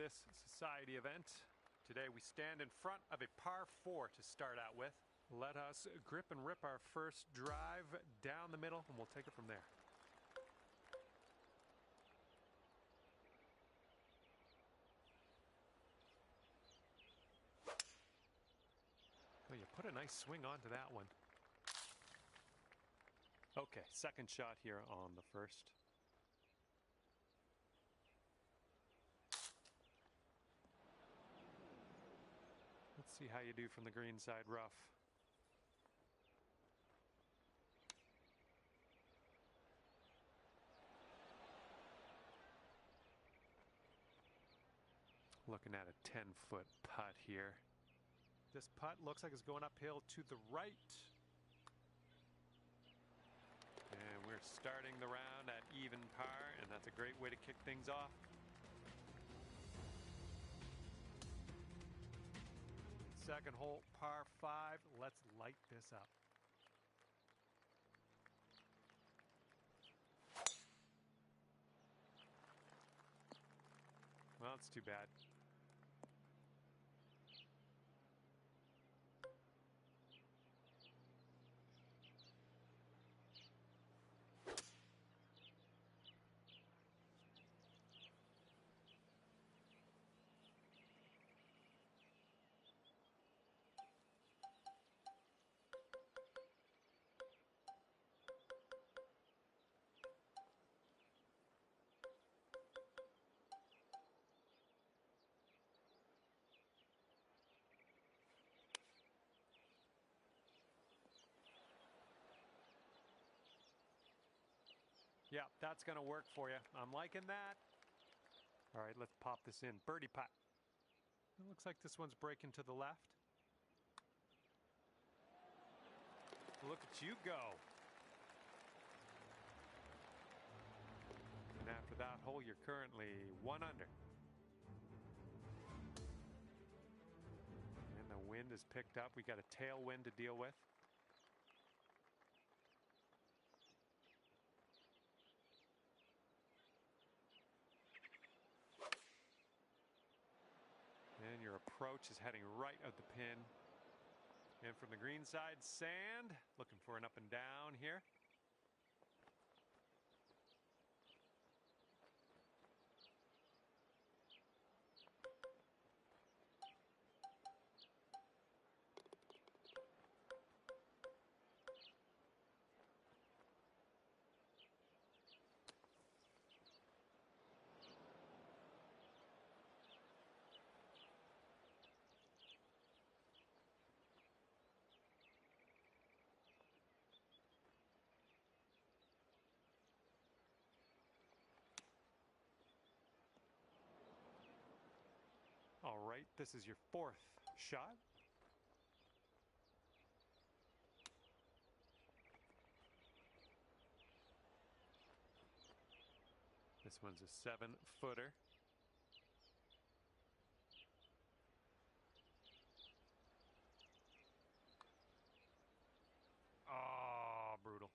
this society event. Today we stand in front of a par 4 to start out with. Let us grip and rip our first drive down the middle, and we'll take it from there. Well, you put a nice swing onto that one. Okay, second shot here on the first. Let's see how you do from the green side rough. Looking at a 10-foot putt here. This putt looks like it's going uphill to the right. And we're starting the round at even par, and that's a great way to kick things off. Second hole, par 5. Let's light this up. Well, it's too bad. Yeah, that's going to work for you. I'm liking that. All right, let's pop this in. Birdie putt. It looks like this one's breaking to the left. Look at you go. And after that hole, you're currently 1 under. And the wind is picked up. We got a tailwind to deal with. And your approach is heading right at the pin. And from the green side, sand. Looking for an up and down here. All right, this is your 4th shot. This one's a 7-footer. Oh, brutal.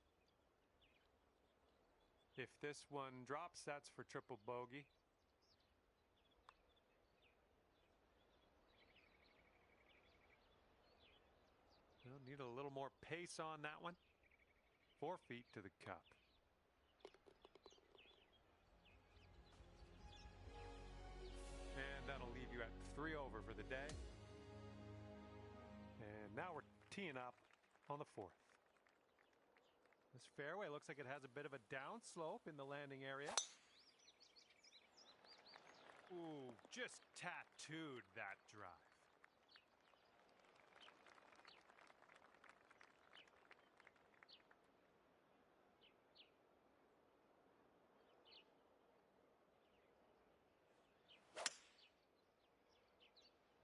If this one drops, that's for triple bogey. We'll need a little more pace on that one. 4 feet to the cup. And that'll leave you at 3 over for the day. And now we're teeing up on the 4th. This fairway looks like it has a bit of a downslope in the landing area. Ooh, just tattooed that drive.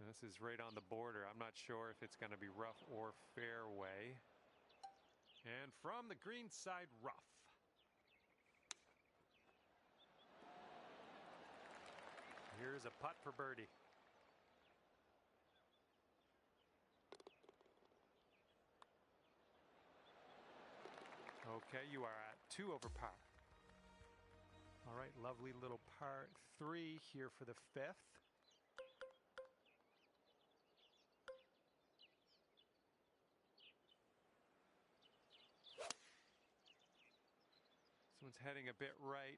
This is right on the border. I'm not sure if it's going to be rough or fairway. And from the green side, rough. Here's a putt for birdie. Okay, you are at 2 over par. All right, lovely little par 3 here for the 5th. one's heading a bit right.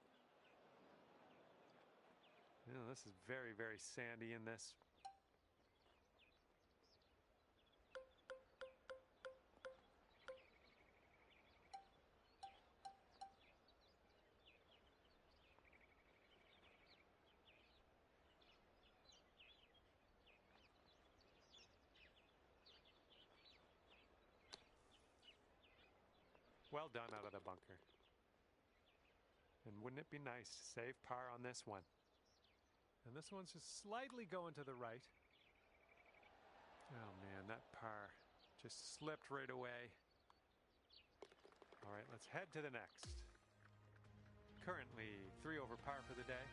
This is very, very sandy in this. Well done out of the bunker. And wouldn't it be nice to save par on this one? And this one's just slightly going to the right. Oh man, that par just slipped right away. All right, let's head to the next. Currently 3 over par for the day.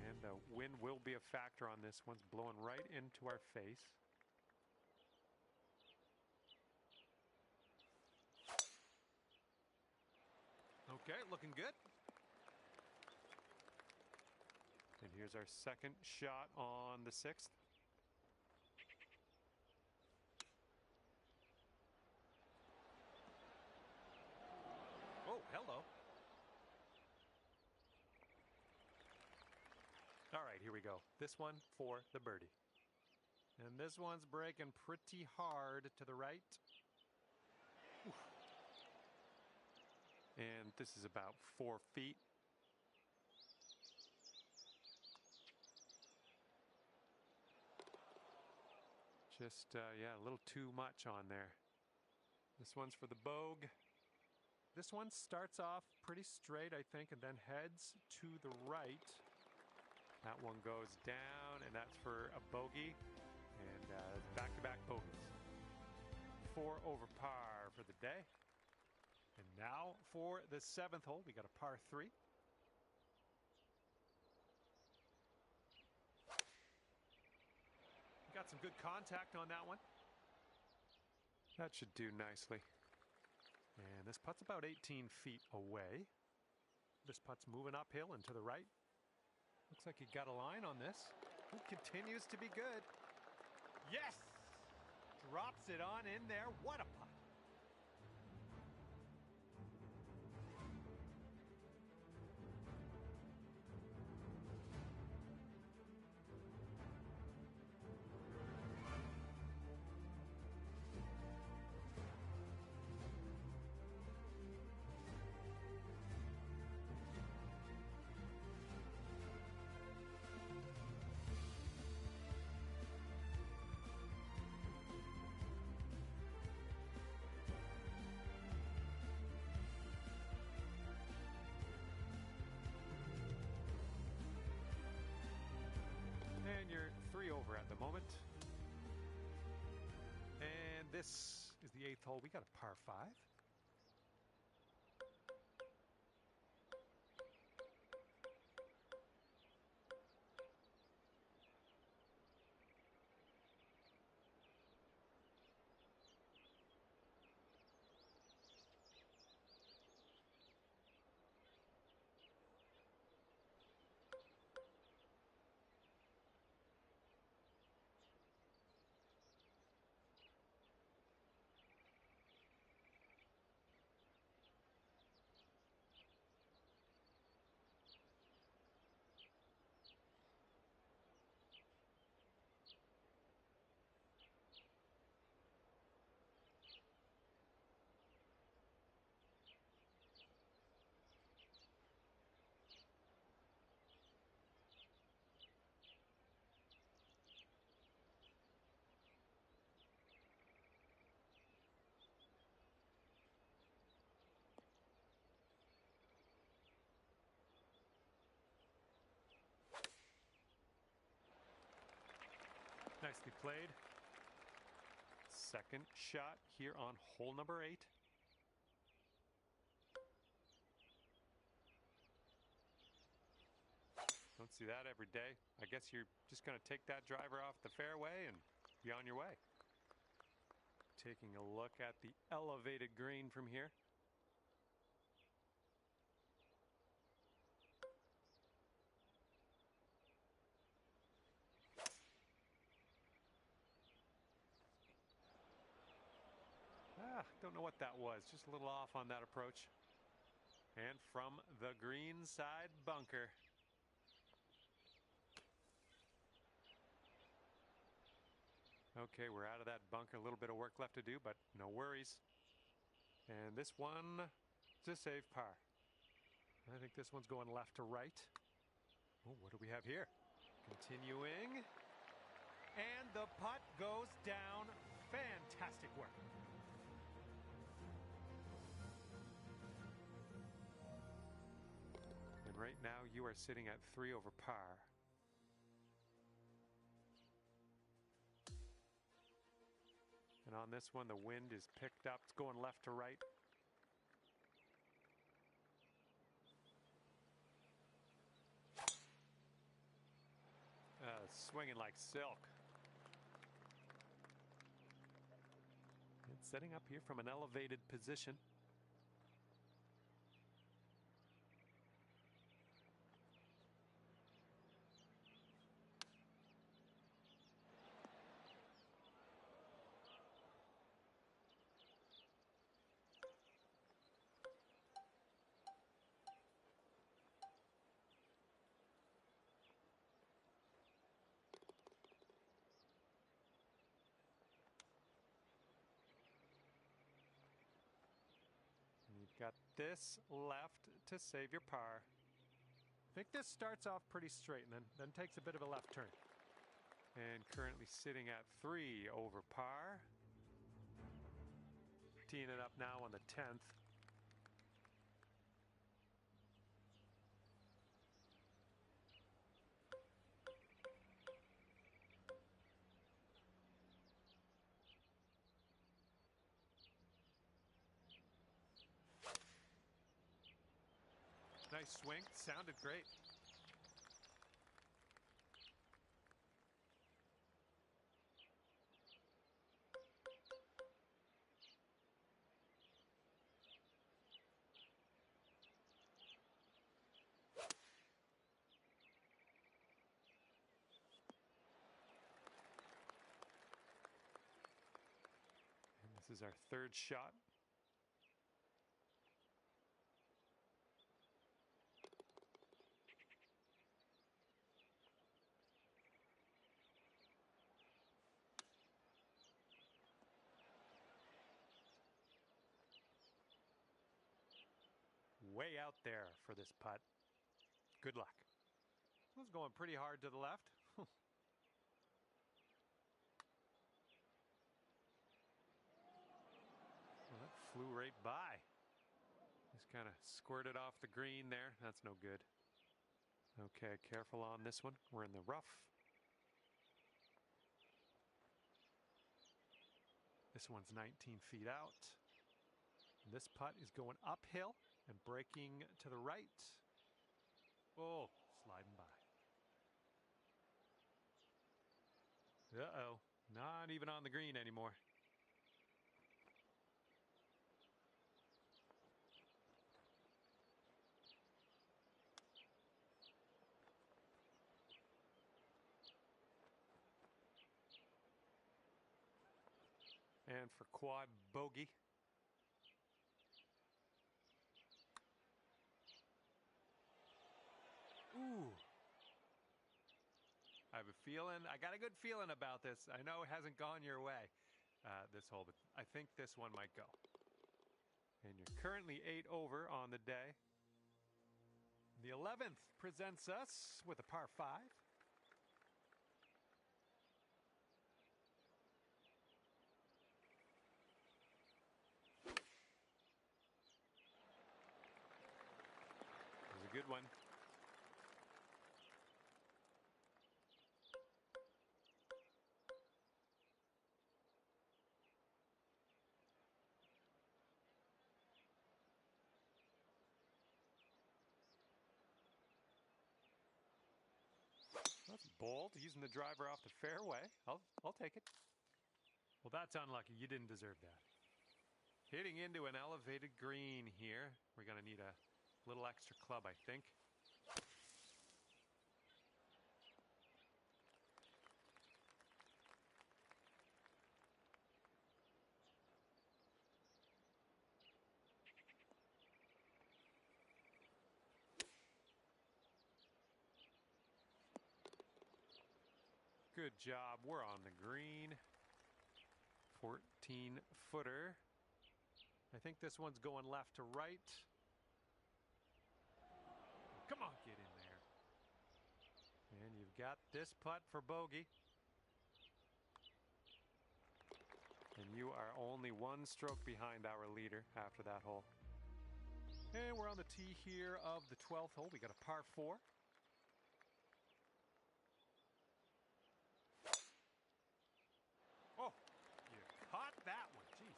And the wind will be a factor on this. One's blowing right into our face. Okay, looking good. And here's our second shot on the 6th. Oh, hello. All right, here we go. This one for the birdie. And this one's breaking pretty hard to the right. Oof. And this is about 4 feet. Just, yeah, a little too much on there. This one's for the bogue. This one starts off pretty straight, I think, and then heads to the right. That one goes down, and that's for a bogey. And back-to-back bogeys. 4 over par for the day. And now for the 7th hole, we got a par 3. Got some good contact on that one. That should do nicely. And this putt's about 18 feet away. This putt's moving uphill and to the right. Looks like he got a line on this. It continues to be good. Yes! Drops it on in there. What a putt. And you're 3 over at the moment. And this is the 8th hole. We got a par 5. Nicely played. Second shot here on hole number 8. Don't see that every day. I guess you're just going to take that driver off the fairway and be on your way. Taking a look at the elevated green from here. Don't know what that was. Just a little off on that approach. And from the green side bunker. Okay, we're out of that bunker. A little bit of work left to do, but no worries. And this one is a safe par. I think this one's going left to right. Oh, what do we have here? Continuing. And the putt goes down. Fantastic work. And right now you are sitting at 3 over par. And on this one, the wind is picked up. It's going left to right. Swinging like silk. It's setting up here from an elevated position. You've got this left to save your par. I think this starts off pretty straight and then takes a bit of a left turn. And currently sitting at 3 over par. Teeing it up now on the 10th. Nice swing, sounded great. And this is our 3rd shot. Way out there for this putt. Good luck. This one's going pretty hard to the left. Well, that flew right by. Just kind of squirted off the green there. That's no good. Okay, careful on this one. We're in the rough. This one's 19 feet out. This putt is going uphill and breaking to the right. Oh, sliding by. Uh-oh, not even on the green anymore. And for quad bogey. Ooh. I have a feeling, I got a good feeling about this. I know it hasn't gone your way, this hole, but I think this one might go. And you're currently 8 over on the day. The 11th presents us with a par 5. It was a good one. That's bold, using the driver off the fairway. I'll take it. Well, that's unlucky. You didn't deserve that. Hitting into an elevated green here. We're going to need a little extra club, I think. Good job. We're on the green. 14-footer. I think this one's going left to right. Come on, get in there. And you've got this putt for bogey. And you are only one stroke behind our leader after that hole. And we're on the tee here of the 12th hole. We got a par 4. Oh, you caught that one. Jeez.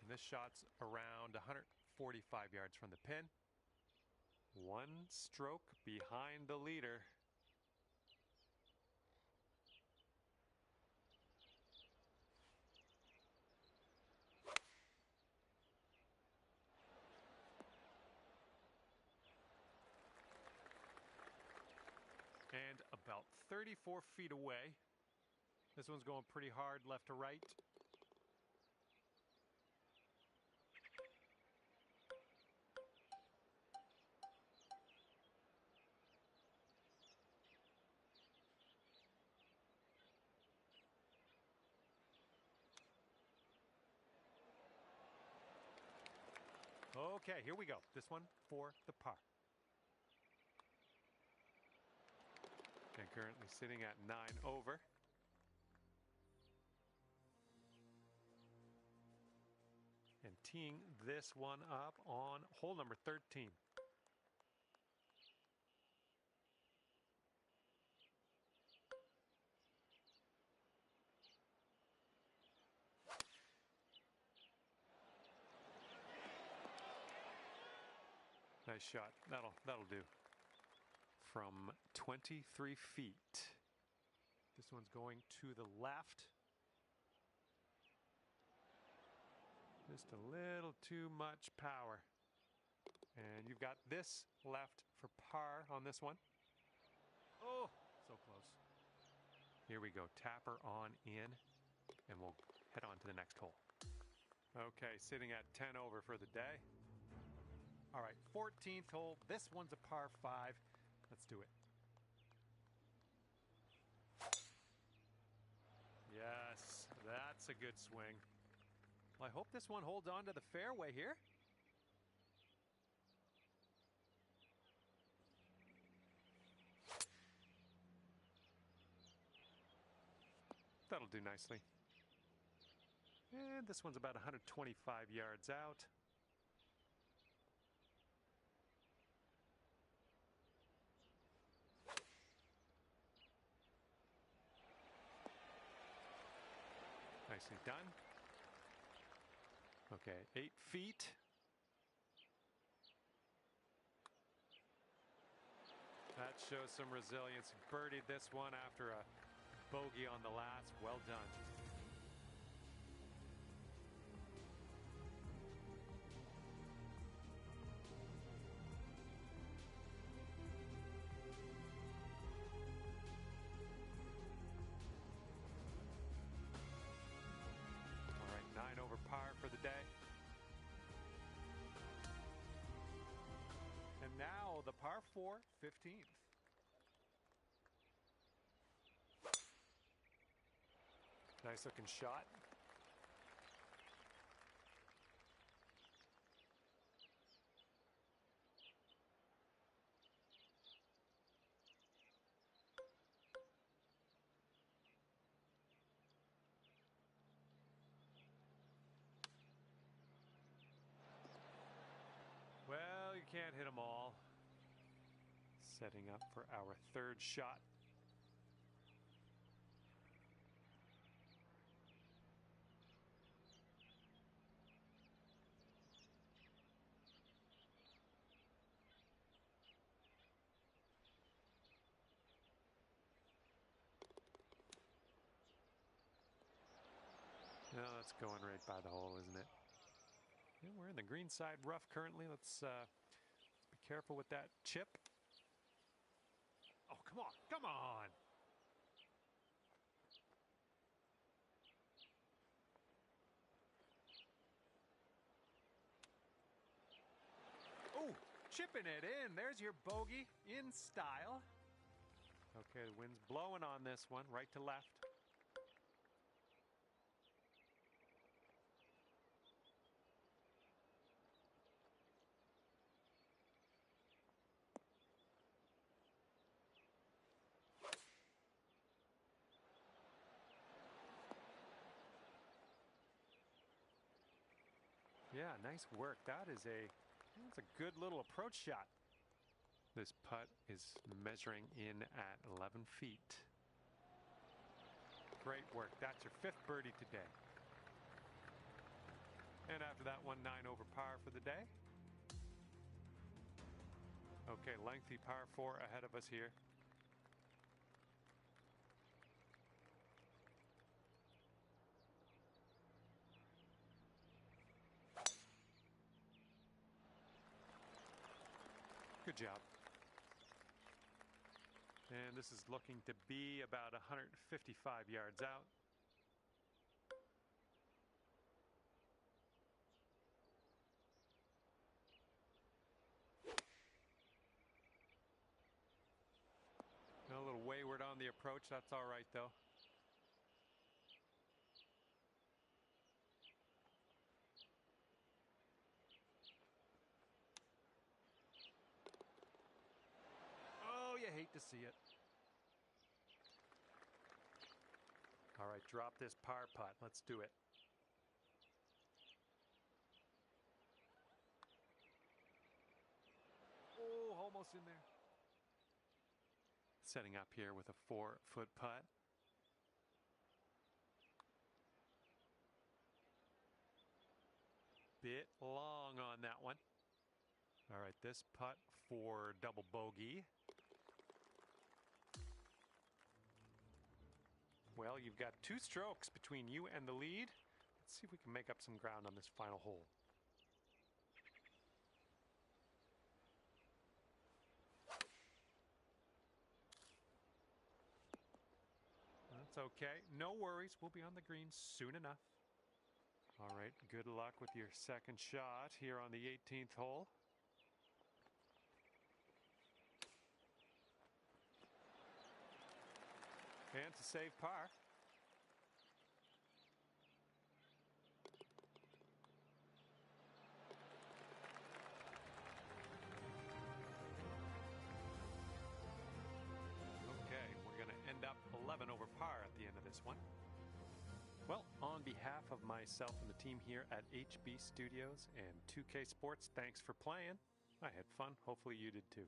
And this shot's around 145 yards from the pin. One stroke behind the leader. And about 34 feet away. This one's going pretty hard left to right. Okay, here we go. This one for the par. And currently sitting at 9 over. And teeing this one up on hole number 13. Nice shot. That'll do. From 23 feet. This one's going to the left. Just a little too much power. And you've got this left for par on this one. Oh, so close. Here we go. Tapper on in, and we'll head on to the next hole. Okay, sitting at 10 over for the day. All right, 14th hole. This one's a par 5. Let's do it. Yes, that's a good swing. Well, I hope this one holds on to the fairway here. That'll do nicely. And this one's about 125 yards out. Nicely done. Okay, 8 feet. That shows some resilience. Birdied this one after a bogey on the last. Well done. All right, 9 over par for the day. And now the par 4, 15th. Nice looking shot. Well, you can't hit them all. Setting up for our third shot. No, that's going right by the hole, isn't it? Yeah, we're in the green side rough currently. Let's be careful with that chip. Oh, come on, come on. Oh, chipping it in. There's your bogey in style. Okay, the wind's blowing on this one, right to left. Yeah, nice work. That's a good little approach shot. This putt is measuring in at 11 feet. Great work. That's your 5th birdie today. And after that one, 9 over par for the day. Okay, lengthy par 4 ahead of us here. Good job. And this is looking to be about 155 yards out. A little wayward on the approach. That's all right, though. Oh, you hate to see it. All right, drop this par putt. Let's do it. Oh, almost in there. Setting up here with a 4-foot putt. Bit long on that one. All right, this putt for double bogey. Well, you've got 2 strokes between you and the lead. Let's see if we can make up some ground on this final hole. That's okay. No worries. We'll be on the green soon enough. All right, good luck with your second shot here on the 18th hole. And to save par. Okay, we're going to end up 11 over par at the end of this one. Well, on behalf of myself and the team here at HB Studios and 2K Sports, thanks for playing. I had fun. Hopefully you did too.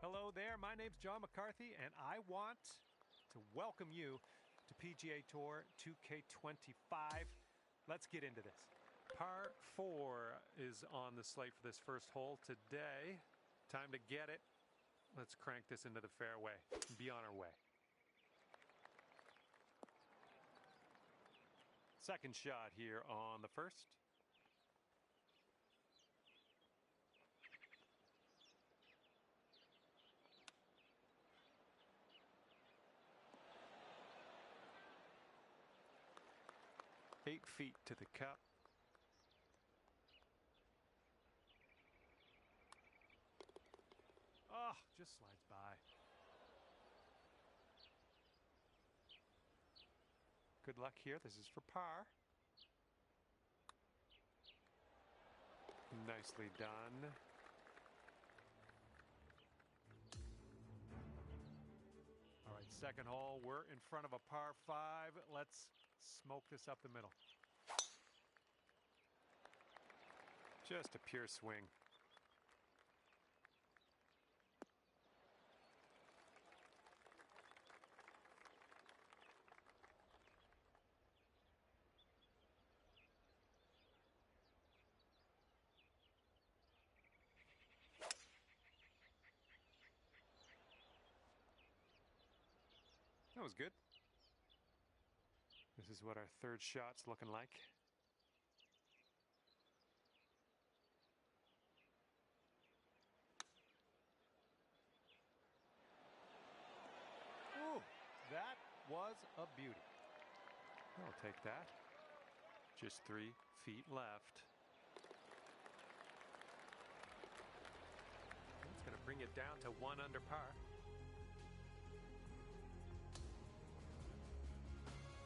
Hello there, my name's John McCarthy, and I want to welcome you to PGA Tour 2K25. Let's get into this. Par 4 is on the slate for this first hole today. Time to get it. Let's crank this into the fairway and be on our way. Second shot here on the first. Eight feet to the cup. Oh, just slides by. Good luck here. This is for par. Nicely done. All right, second hole. We're in front of a par 5. Let's smoke this up the middle. Just a pure swing. That was good. This is what our third shot's looking like. Ooh, that was a beauty. I'll take that. Just 3 feet left. That's going to bring it down to 1 under par.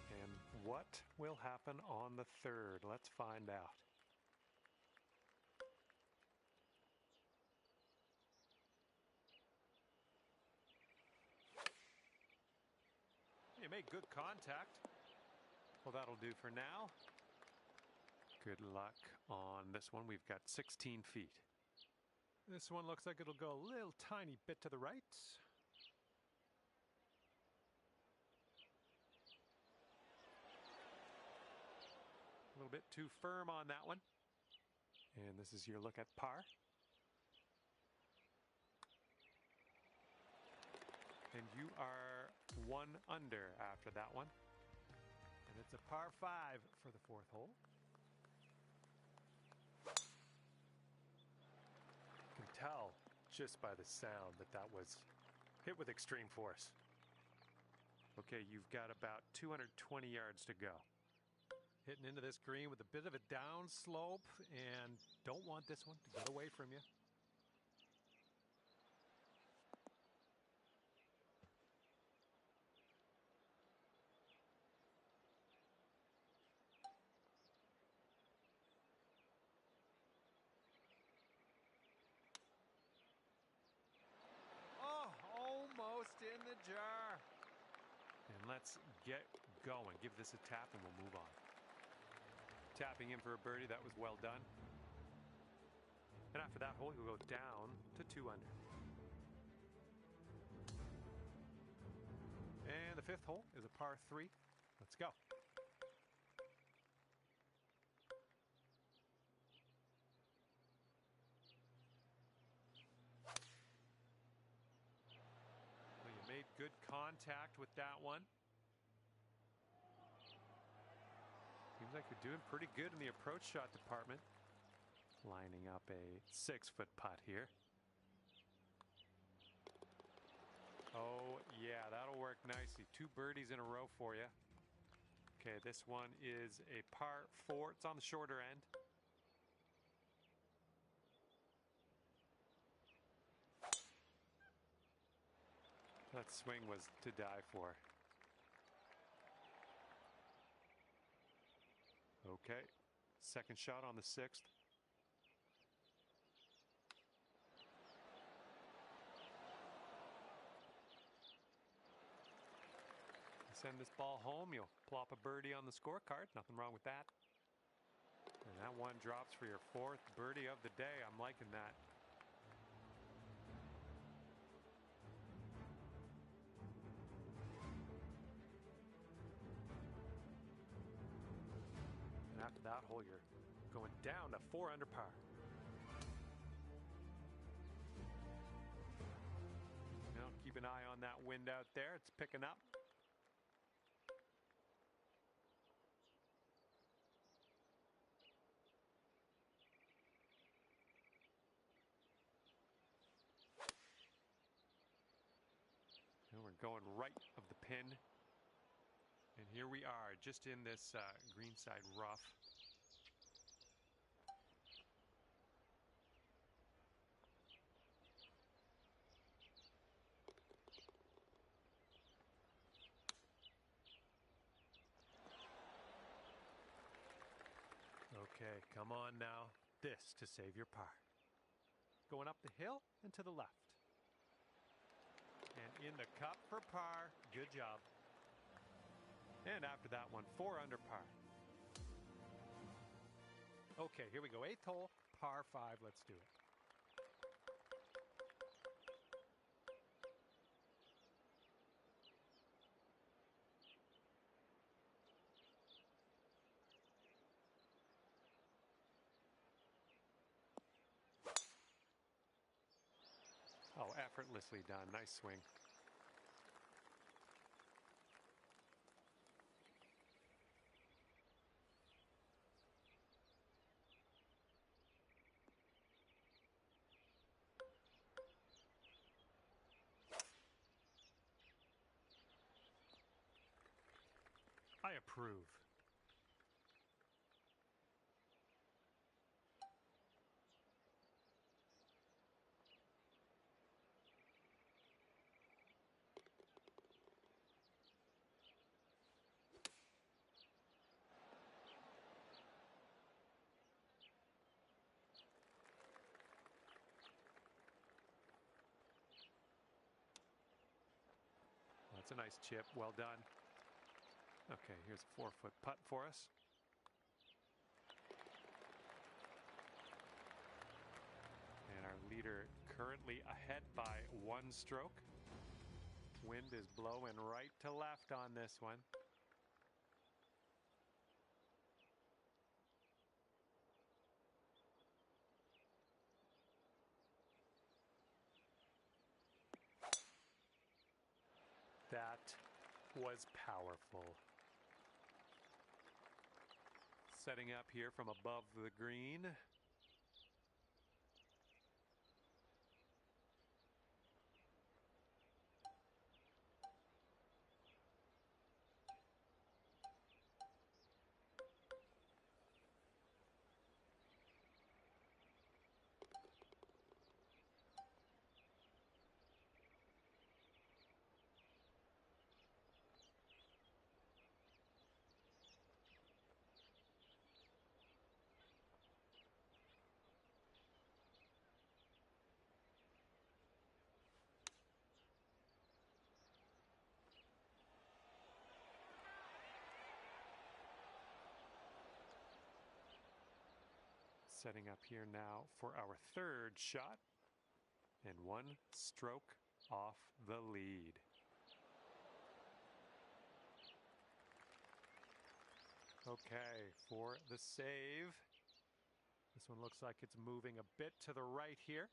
And what will happen on the third? Let's find out. You made good contact. Well, that'll do for now. Good luck on this one. We've got 16 feet. This one looks like it'll go a little tiny bit to the right. A little bit too firm on that one. And this is your look at par. And you are 1 under after that one. And it's a par 5 for the 4th hole. You can tell just by the sound that that was hit with extreme force. Okay, you've got about 220 yards to go. Hitting into this green with a bit of a down slope, and don't want this one to get away from you. Oh, almost in the jar. And let's get going. Give this a tap and we'll move on. Tapping in for a birdie, that was well done. And after that hole, you'll go down to 2 under. And the 5th hole is a par 3. Let's go. Well, you made good contact with that one. Seems like you're doing pretty good in the approach shot department. Lining up a 6-foot putt here. Oh, yeah, that'll work nicely. 2 birdies in a row for you. Okay, this one is a par 4. It's on the shorter end. That swing was to die for. Okay, second shot on the 6th. Send this ball home, you'll plop a birdie on the scorecard. Nothing wrong with that. And that one drops for your 4th birdie of the day. I'm liking that. And after that hole, you're going down to 4 under par. Now keep an eye on that wind out there. It's picking up. And we're going right of the pin. And here we are, just in this greenside rough. Okay, come on now. This to save your par. Going up the hill and to the left. And in the cup for par. Good job. And after that one, 4 under par. Okay, here we go. 8th hole, par 5. Let's do it. Oh, effortlessly done. Nice swing. I approve. That's a nice chip. Well done. Okay, here's a 4-foot putt for us. And our leader currently ahead by 1 stroke. Wind is blowing right to left on this one. That was powerful. Setting up here from above the green. Setting up here now for our 3rd shot, and 1 stroke off the lead. Okay, for the save. This one looks like it's moving a bit to the right here.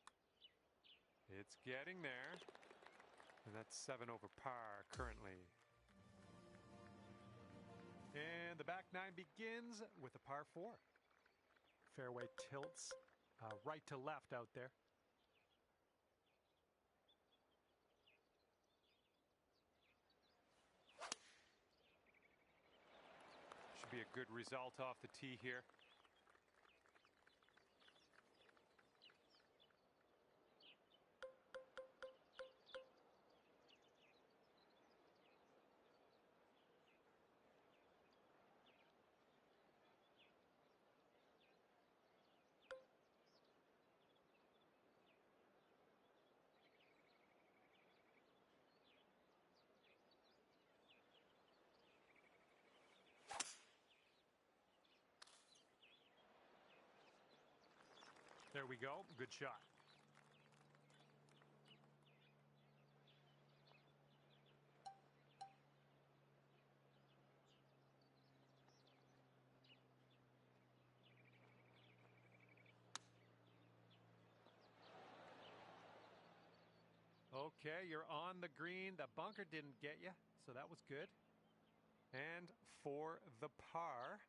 It's getting there. And that's 7 over par currently. And the back 9 begins with a par 4. Fairway tilts right to left out there. Should be a good result off the tee here. There we go. Good shot. Okay, you're on the green. The bunker didn't get you, so that was good. And for the par.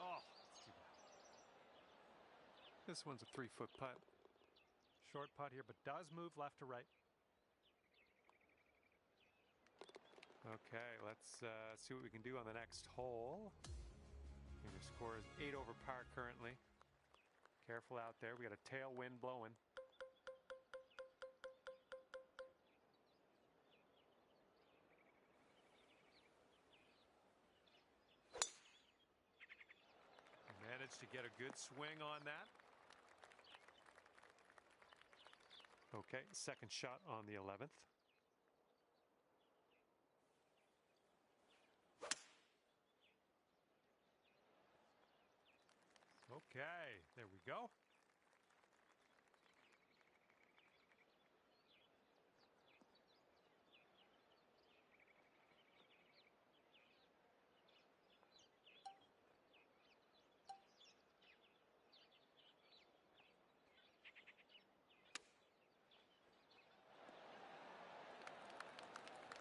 Oh, that's too bad. This one's a 3-foot putt. Short putt here, but does move left to right. Okay, let's see what we can do on the next hole. And your score is 8 over par currently. Careful out there. We got a tailwind blowing. Managed to get a good swing on that. Okay, 2nd shot on the 11th. Okay, there we go.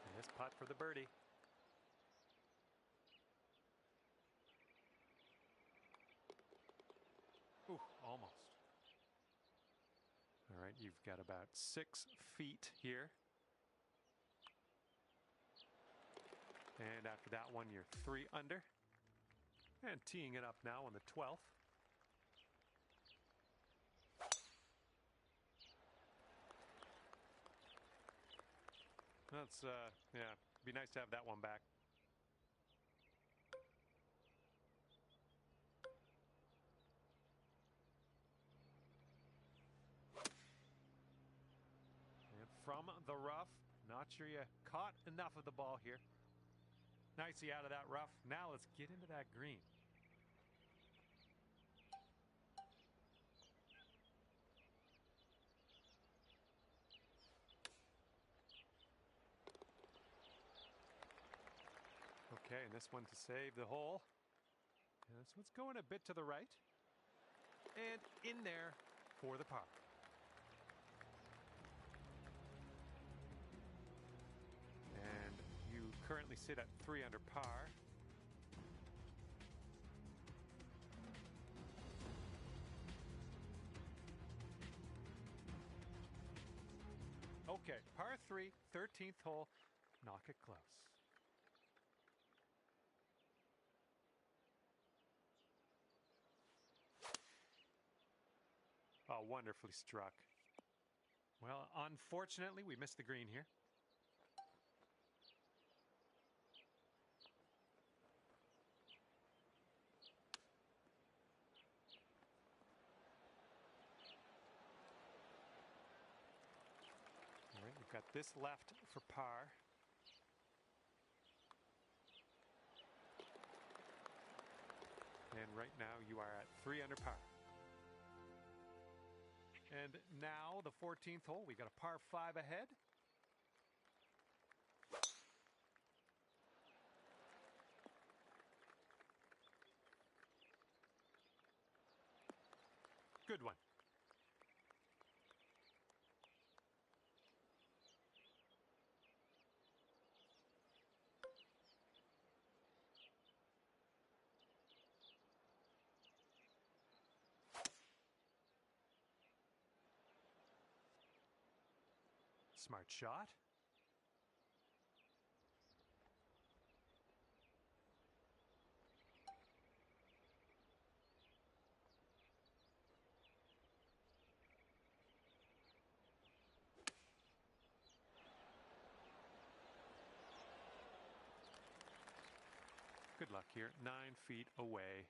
And this putt for the birdie. Ooh, almost. All right, right, you've got about 6 feet here. And after that one, you're 3 under. And teeing it up now on the 12th. That's, yeah, be nice to have that one back. And from the rough, not sure you caught enough of the ball here. Nicely out of that rough. Now let's get into that green. Okay, and this one to save the hole. And this one's going a bit to the right. And in there for the par. And you currently sit at 3 under par. Okay, par 3, 13th hole. Knock it close. Oh, wonderfully struck. Well, unfortunately, we missed the green here. All right, we've got this left for par. And right now you are at 3 under par. And now the 14th hole, we got a par 5 ahead. Good one. Smart shot. Good luck here. 9 feet away.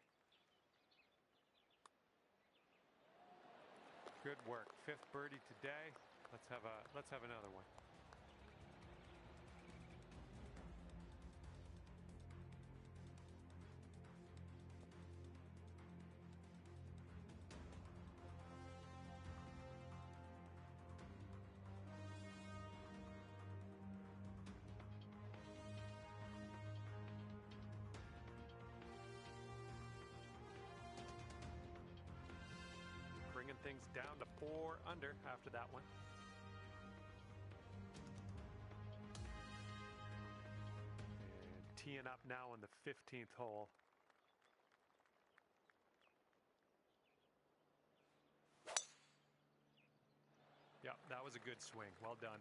Good work. 5th birdie today. Let's have another one. Bringing things down to 4 under after that one. And teeing up now on the 15th hole. Yep, that was a good swing. Well done.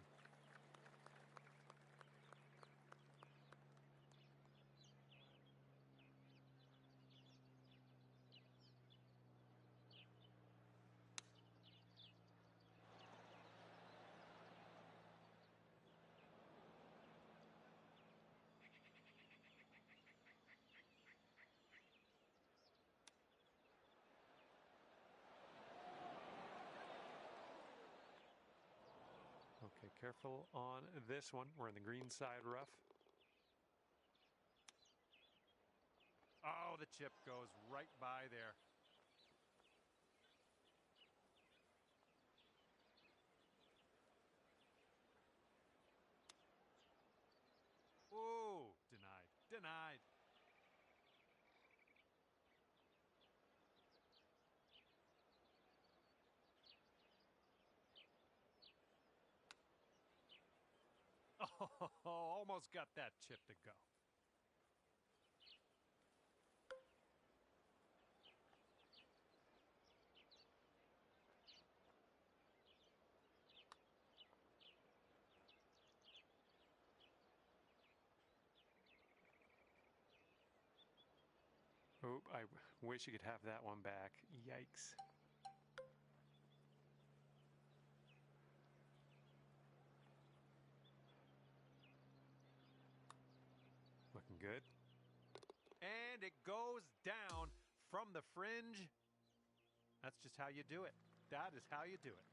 Okay, careful on this one. We're in the green side rough. Oh, the chip goes right by there. Oh, denied. Denied. Oh, almost got that chip to go. Oh, I wish you could have that one back. Yikes. Looking good. And it goes down from the fringe. That's just how you do it. That is how you do it.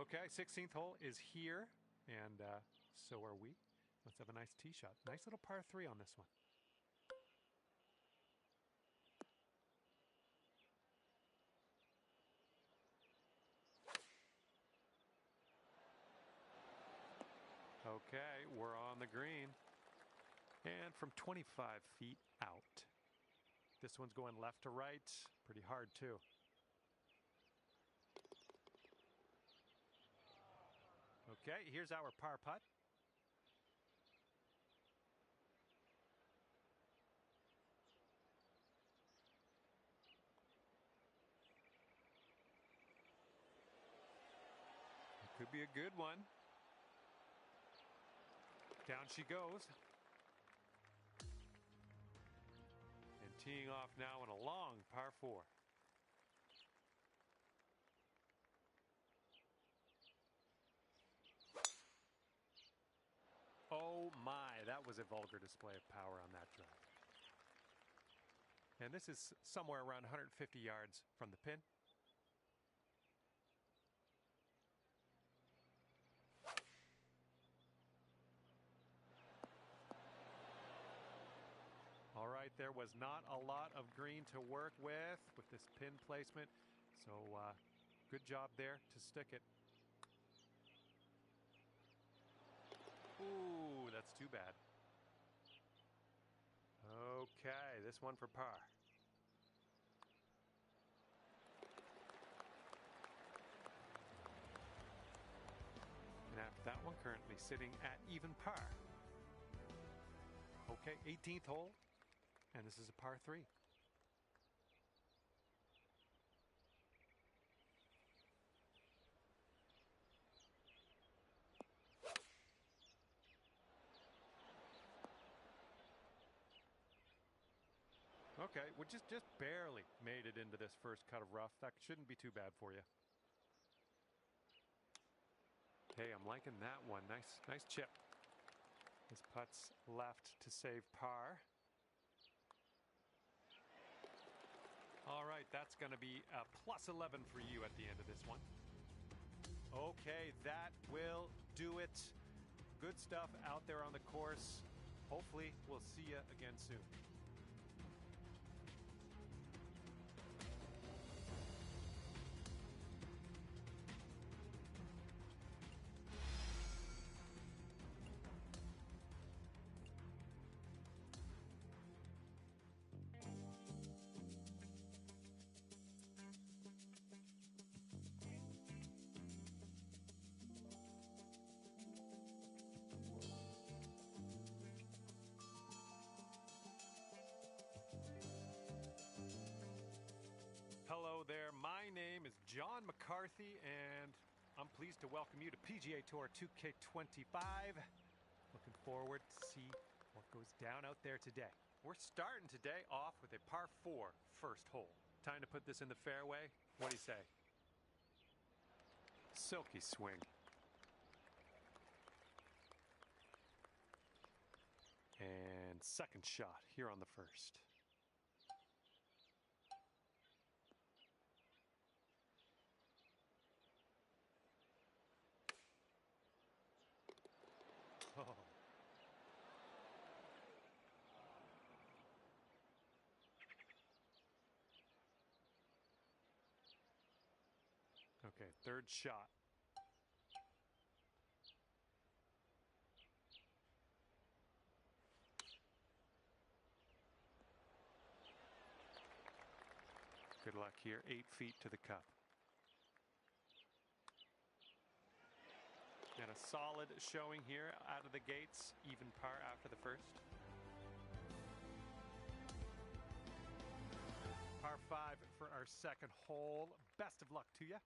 Okay, 16th hole is here, and so are we. Let's have a nice tee shot. Nice little par 3 on this one. Okay, we're on the green. And from 25 feet out. This one's going left to right. Pretty hard, too. Okay, here's our par putt. It could be a good one. Down she goes. And teeing off now in a long par 4. Oh my, that was a vulgar display of power on that drive. And this is somewhere around 150 yards from the pin. All right, there was not a lot of green to work with this pin placement. So good job there to stick it. Ooh, that's too bad. Okay, this one for par. And after that one, currently sitting at even par. Okay, 18th hole, and this is a par 3. Okay, we just barely made it into this first cut of rough. That shouldn't be too bad for you. Hey, I'm liking that one. Nice chip. This putt's left to save par. All right, that's going to be a plus 11 for you at the end of this one. Okay, that will do it. Good stuff out there on the course. Hopefully, we'll see you again soon. Hello there, my name is John McCarthy, and I'm pleased to welcome you to PGA Tour 2K25. Looking forward to see what goes down out there today. We're starting today off with a par 4 first hole. Time to put this in the fairway. What do you say? Silky swing. And second shot here on the first. Oh. Okay, third shot. Good luck here, 8 feet to the cup. And a solid showing here out of the gates, even par after the first. Par 5 for our second hole. Best of luck to you.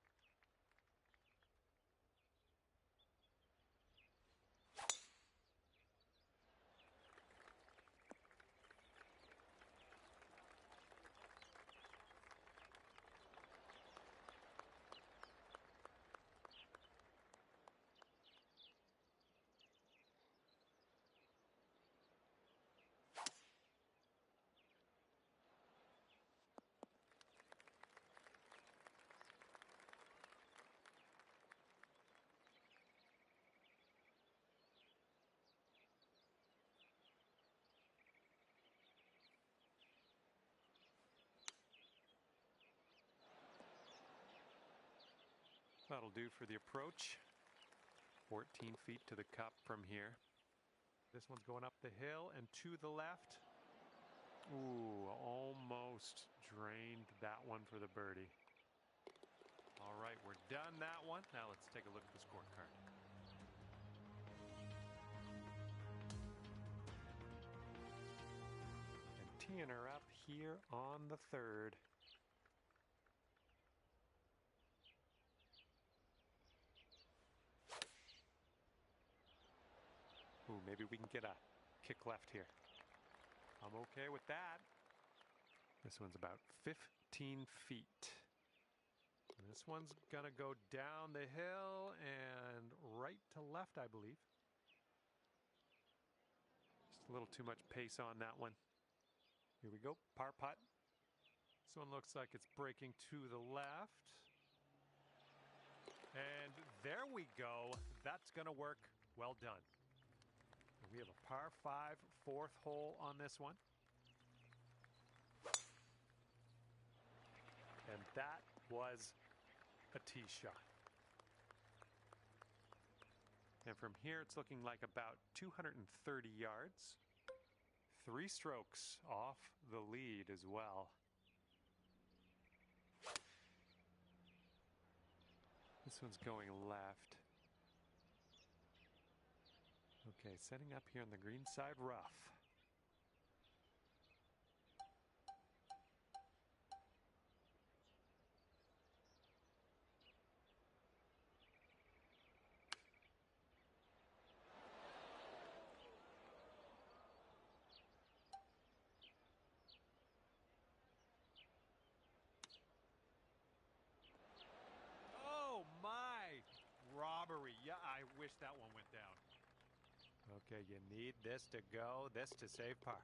That'll do for the approach. 14 feet to the cup from here. This one's going up the hill and to the left. Ooh, almost drained that one for the birdie. All right, we're done that one. Now let's take a look at the scorecard. And teeing her up here on the third. Ooh, maybe we can get a kick left here. I'm okay with that. This one's about 15 feet. This one's gonna go down the hill and right to left, I believe. Just a little too much pace on that one. Here we go, par putt. This one looks like it's breaking to the left. And there we go. That's gonna work. Well done. We have a par 5 fourth hole on this one. And that was a tee shot. And from here, it's looking like about 230 yards. 3 strokes off the lead as well. This one's going left. Okay, setting up here on the green side rough. Oh my! Robbery. Yeah, I wish that one went down. Okay, you need this to go, this to save par.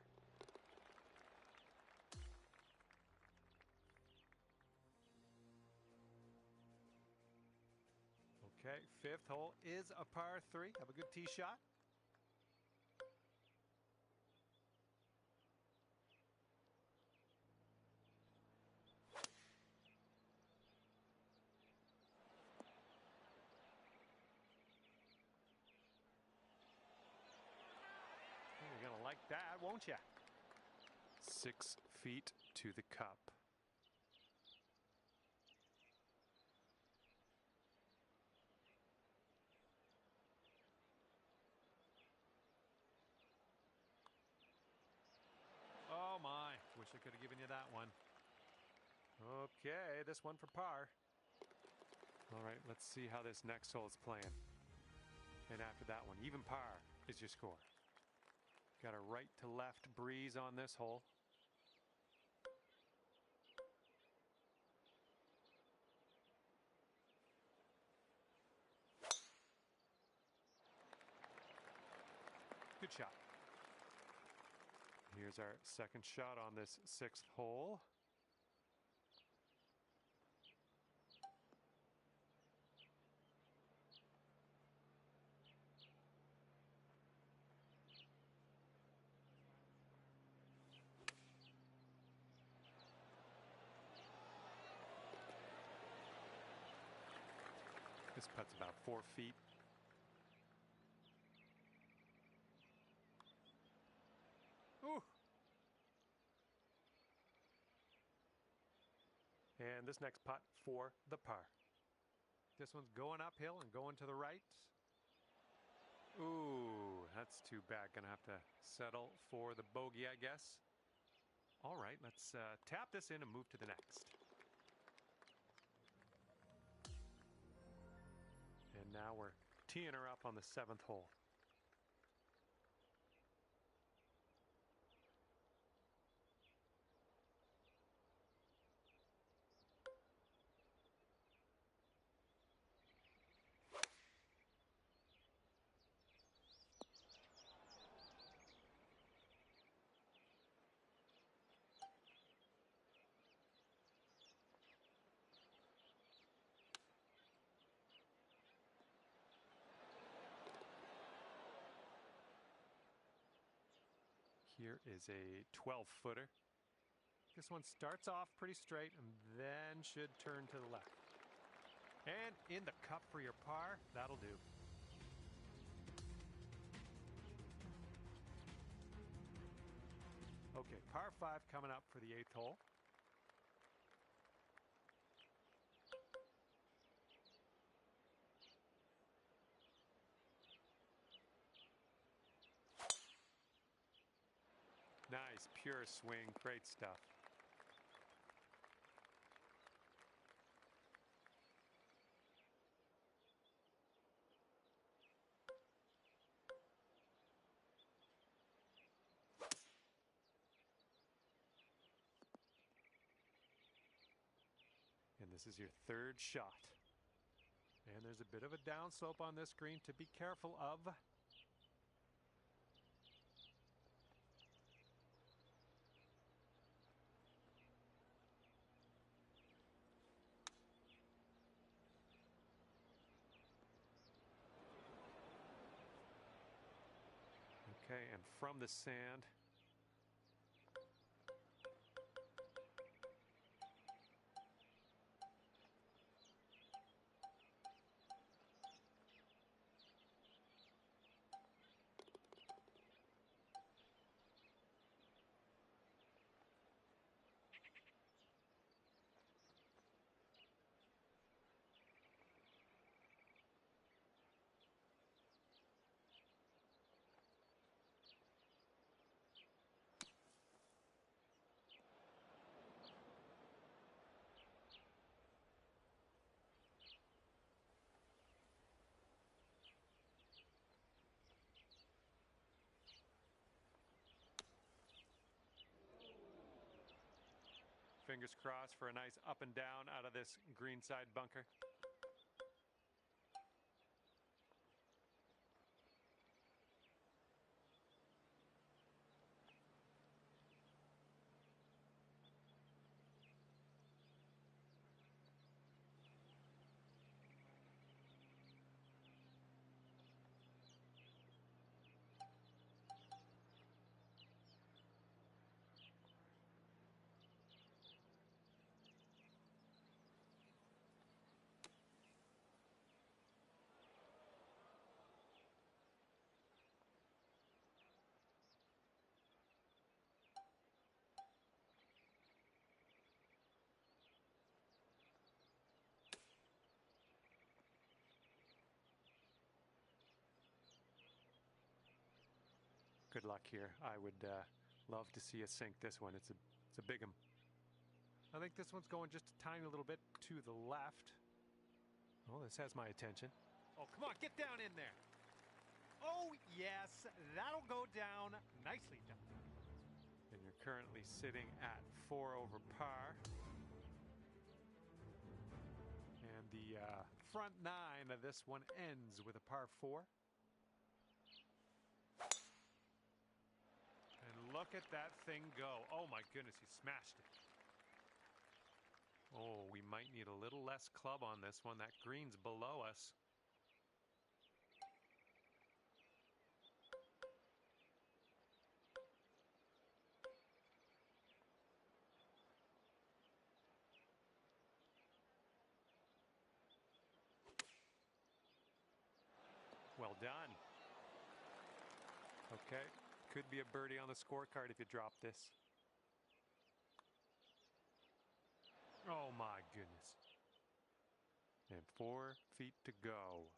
Okay, 5th hole is a par 3. Have a good tee shot. You're gonna like that, won't you? 6 feet to the cup. Oh my, wish I could have given you that one. Okay, this one for par. All right, let's see how this next hole is playing. And after that one, even par is your score. Got a right to left breeze on this hole. Good shot. Here's our second shot on this 6th hole. This putt's about 4 feet. Ooh. And this next putt for the par. This one's going uphill and going to the right. Ooh, that's too bad. Gonna have to settle for the bogey, I guess. All right, let's tap this in and move to the next. And now we're teeing her up on the 7th hole. Here is a 12-footer. This one starts off pretty straight and then should turn to the left. And in the cup for your par, that'll do. Okay, par 5 coming up for the 8th hole. Nice, pure swing, great stuff. And this is your 3rd shot. And there's a bit of a downslope on this green to be careful of. Okay, and from the sand. Fingers crossed for a nice up and down out of this greenside bunker. Good luck here. I would love to see us sink this one. It's a big one. I think this one's going just a tiny little bit to the left. Oh, this has my attention. Oh, come on, get down in there. Oh, yes, that'll go down. Nicely done. And you're currently sitting at 4 over par. And the front 9 of this one ends with a par 4. And look at that thing go. Oh my goodness, he smashed it. Oh, we might need a little less club on this one. That green's below us. Well done. Okay, could be a birdie on the scorecard if you drop this. Oh my goodness. And 4 feet to go.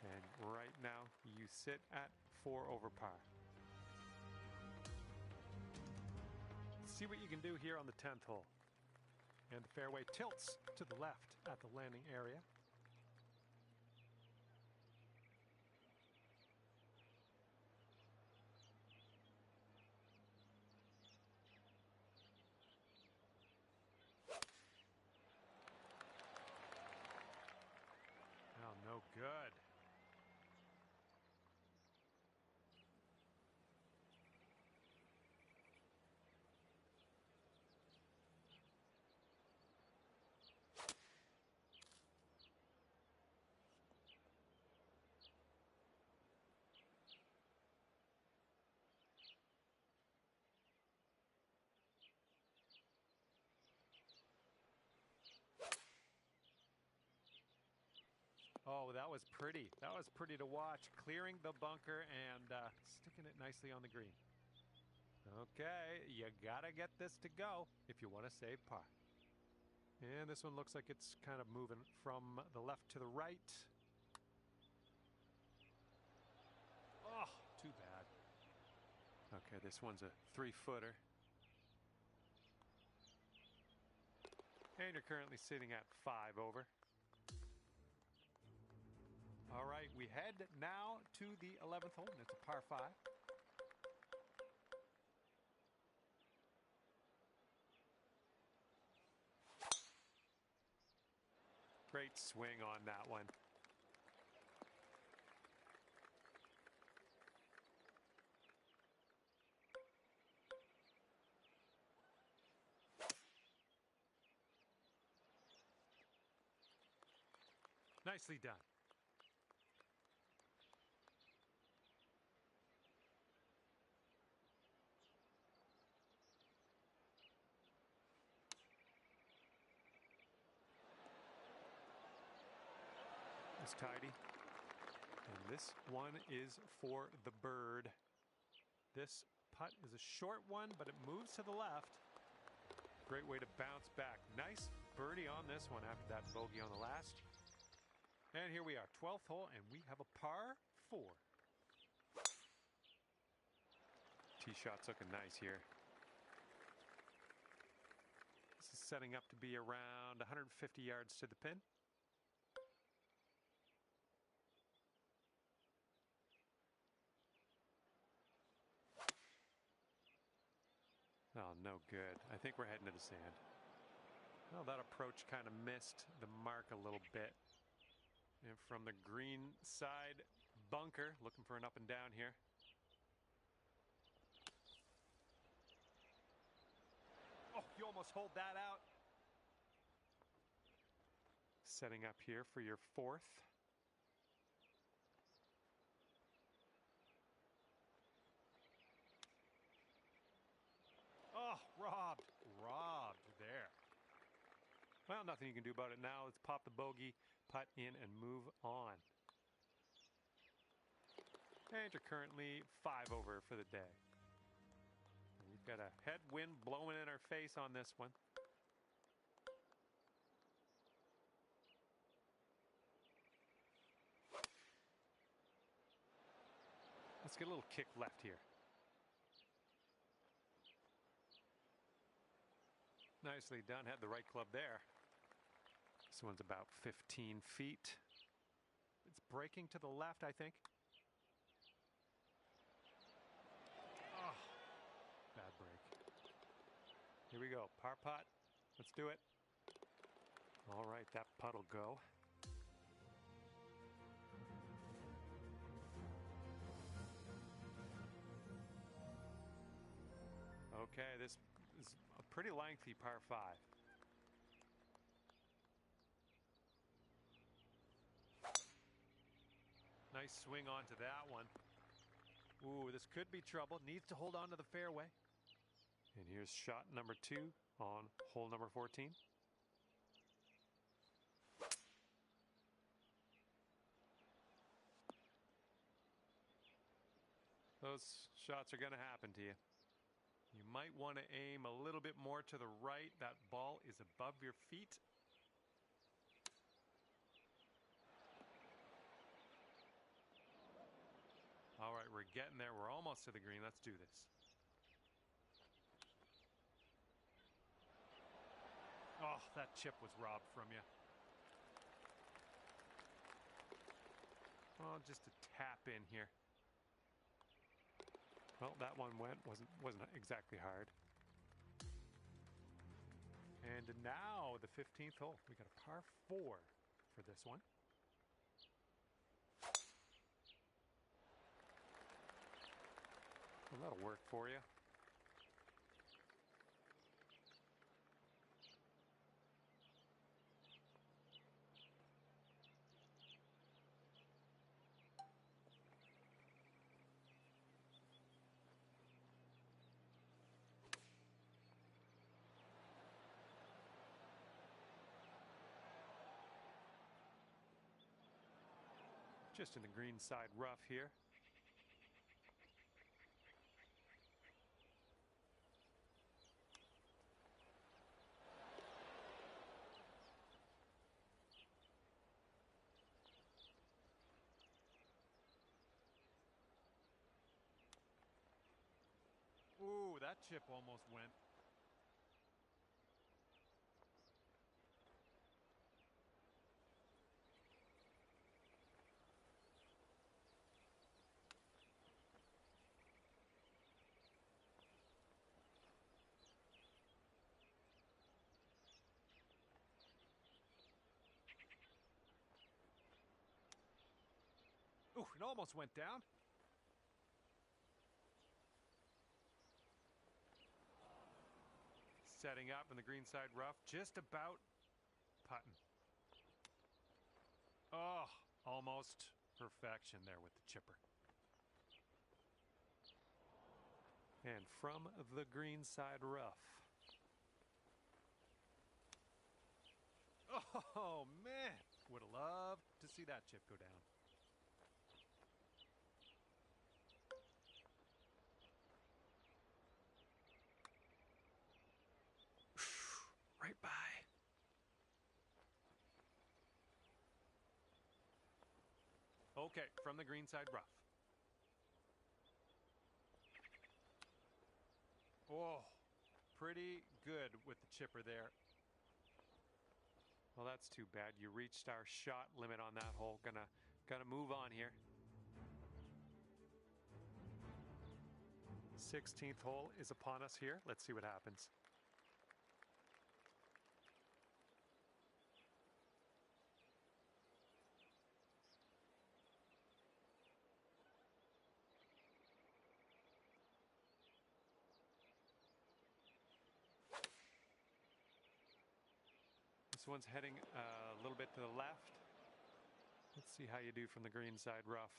And right now you sit at 4 over par. See what you can do here on the 10th hole. And the fairway tilts to the left at the landing area. Oh, no good. Oh, that was pretty. That was pretty to watch. Clearing the bunker and sticking it nicely on the green. Okay, you gotta get this to go if you want to save par. And this one looks like it's kind of moving from the left to the right. Oh, too bad. Okay, this one's a 3-footer. And you're currently sitting at 5 over. All right, we head now to the 11th hole, and it's a par 5. Great swing on that one. Nicely done. It's tidy. And this one is for the bird. This putt is a short one, but it moves to the left. Great way to bounce back. Nice birdie on this one after that bogey on the last. And here we are, 12th hole, and we have a par 4. Tee shot's looking nice here. This is setting up to be around 150 yards to the pin. Oh, no good. I think we're heading to the sand. Well, that approach kind of missed the mark a little bit. And from the green side bunker, looking for an up and down here. Oh, you almost hold that out. Setting up here for your 4th. Oh, robbed there. Well, nothing you can do about it now. Let's pop the bogey, putt in, and move on. And you're currently 5 over for the day. We've got a headwind blowing in our face on this one. Let's get a little kick left here. Nicely done. Had the right club there. This one's about 15 feet. It's breaking to the left, I think. Oh, bad break. Here we go. Par putt. Let's do it. All right, that putt'll go. Okay, this is a pretty lengthy par 5. Nice swing onto that one. Ooh, this could be trouble. Needs to hold on to the fairway. And here's shot number 2 on hole number 14. Those shots are going to happen to you. You might want to aim a little bit more to the right. That ball is above your feet. All right, we're getting there. We're almost to the green. Let's do this. Oh, that chip was robbed from you. Oh, just a tap in here. Well, that one wasn't exactly hard. And now the 15th hole. We got a par 4 for this one. Well, that'll work for you. Just in the green side rough here. Ooh, that chip almost went. Ooh, it almost went down. Setting up in the green side rough, just about putting. Oh, almost perfection there with the chipper. And from the green side rough. Oh, man. Would have loved to see that chip go down. Right by. Okay, from the green side rough. Oh, pretty good with the chipper there. Well, that's too bad. You reached our shot limit on that hole. Gonna move on here. 16th hole is upon us here. Let's see what happens. This one's heading a little bit to the left. Let's see how you do from the green side rough.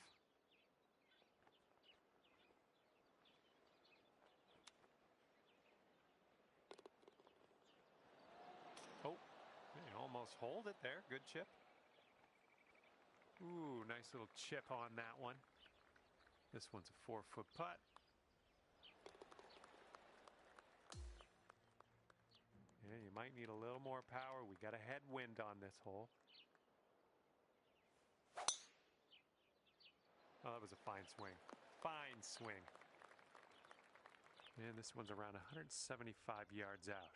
Oh, you almost hold it there. Good chip. Ooh, nice little chip on that one. This one's a 4-foot putt. Yeah, you might need a little more power. We got a headwind on this hole. Oh, that was a fine swing. Fine swing. And this one's around 175 yards out.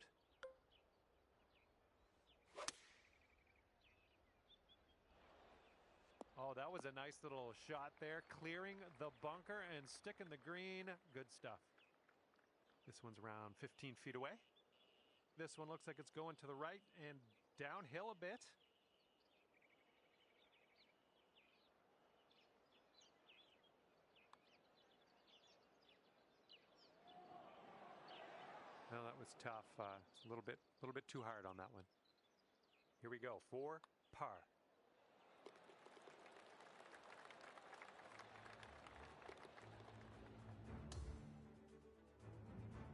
Oh, that was a nice little shot there, clearing the bunker and sticking the green. Good stuff. This one's around 15 feet away. This one looks like it's going to the right and downhill a bit. Well, that was tough. A little bit too hard on that one. Here we go. 4 par.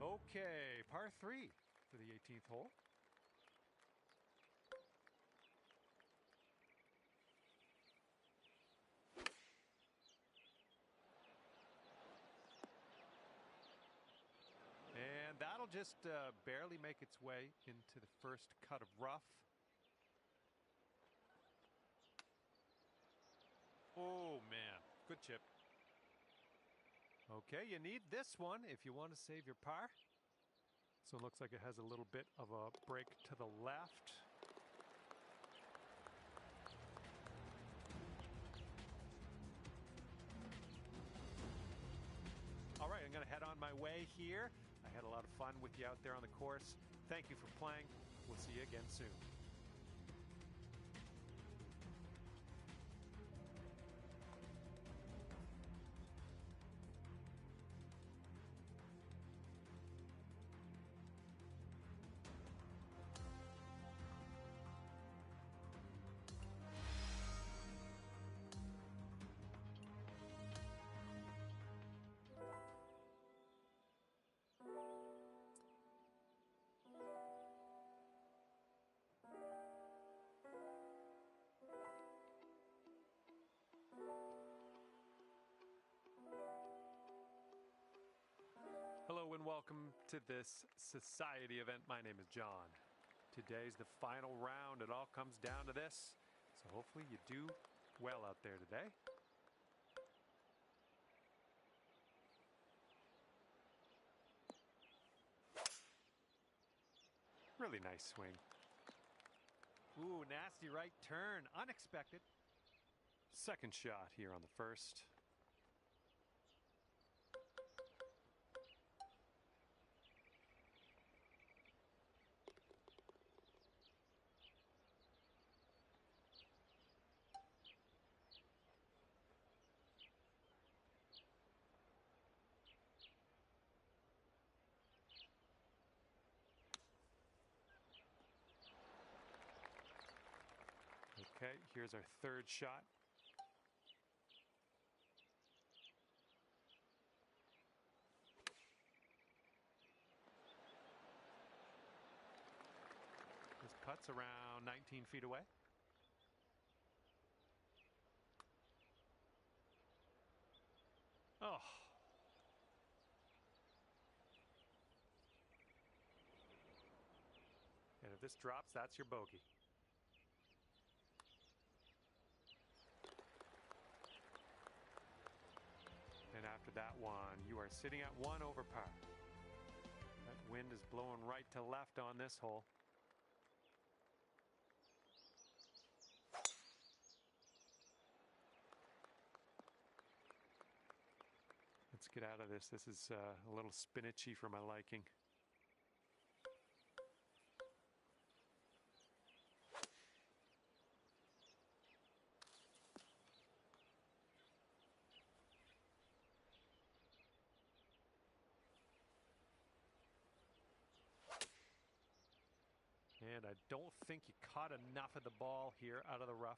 Okay, par 3 for the 18th hole. And that'll just barely make its way into the first cut of rough. Oh, man. Good chip. Okay, you need this one if you want to save your par. So it looks like it has a little bit of a break to the left. All right, I'm going to head on my way here. I had a lot of fun with you out there on the course. Thank you for playing. We'll see you again soon. and welcome to this society event. My name is John. Today's the final round. It all comes down to this. So hopefully you do well out there today. Really nice swing. Ooh, nasty right turn. Unexpected. Second shot here on the first. Okay, here's our third shot. This putt's around 19 feet away. Oh. And if this drops, that's your bogey. And after that one, you are sitting at 1 over par. That wind is blowing right to left on this hole. Let's get out of this. This is a little spinachy for my liking. And I don't think you caught enough of the ball here out of the rough.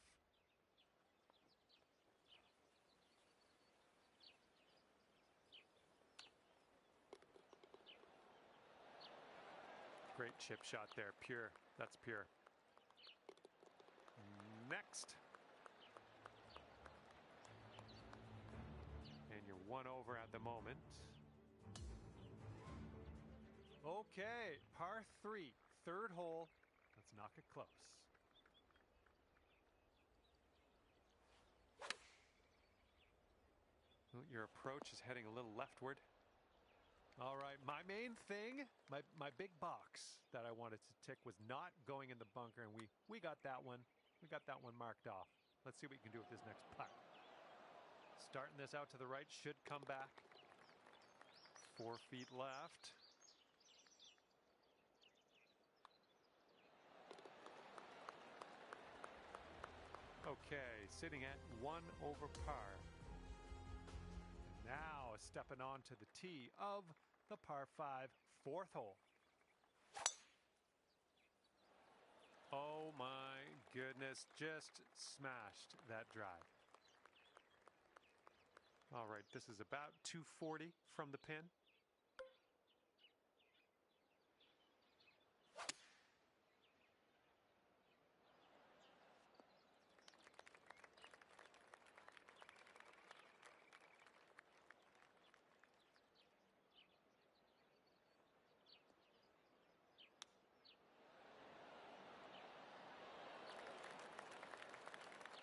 Great chip shot there. Pure. That's pure. Next. And you're 1 over at the moment. Okay, par 3, third hole. Let's knock it close. Well, your approach is heading a little leftward. All right, my main thing, my big box that I wanted to tick was not going in the bunker, and we got that one. We got that one marked off. Let's see what you can do with this next putt. Starting this out to the right, should come back. 4 feet left. Okay, sitting at 1 over par. Now stepping on to the tee of the par 5, fourth hole. Oh my goodness, just smashed that drive. All right, this is about 240 from the pin.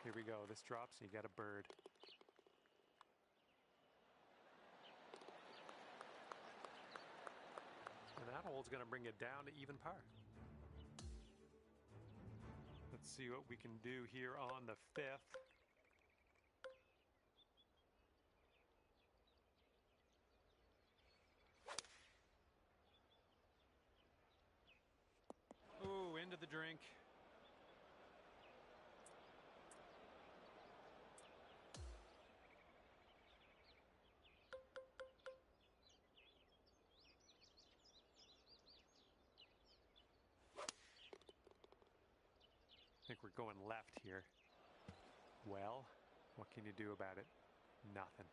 Here we go. This drops and you got a bird. And that hole's going to bring it down to even par. Let's see what we can do here on the 5th. Ooh, into the drink. I think we're going left here. Well, what can you do about it? Nothing.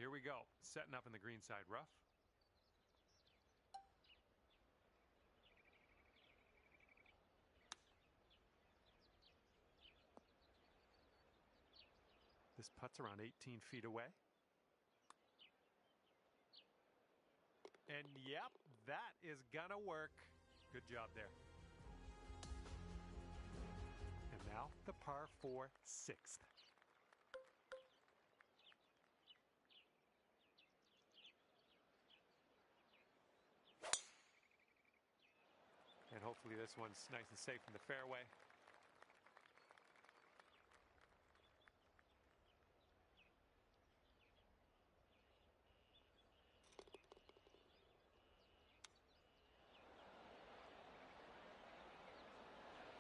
Here we go. Setting up in the greenside rough. This putt's around 18 feet away. And yep, that is gonna work. Good job there. And now the par 4 sixth. And hopefully this one's nice and safe in the fairway.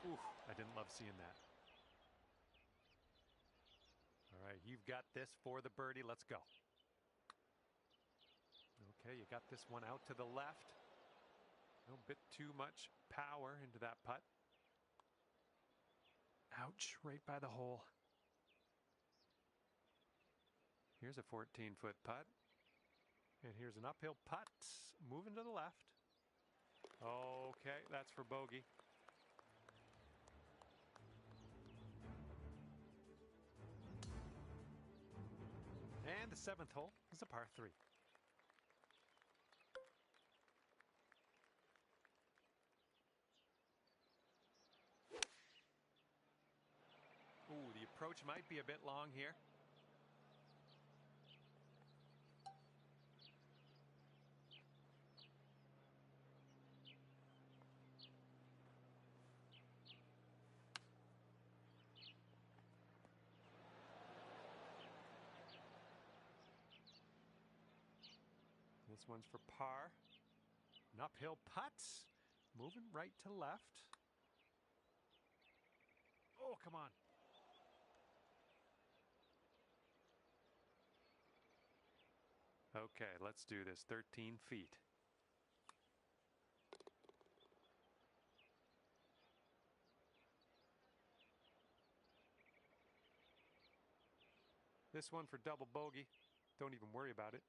Ooh, I didn't love seeing that. All right, you've got this for the birdie. Let's go. Okay, you got this one out to the left. A bit too much power into that putt. Ouch, right by the hole. Here's a 14-foot putt. And here's an uphill putt, moving to the left. Okay, that's for bogey. And the 7th hole is a par 3. Ooh, the approach might be a bit long here. This one's for par. An uphill putt. Moving right to left. Oh, come on. Okay, let's do this. 13 feet. This one for double bogey. Don't even worry about it.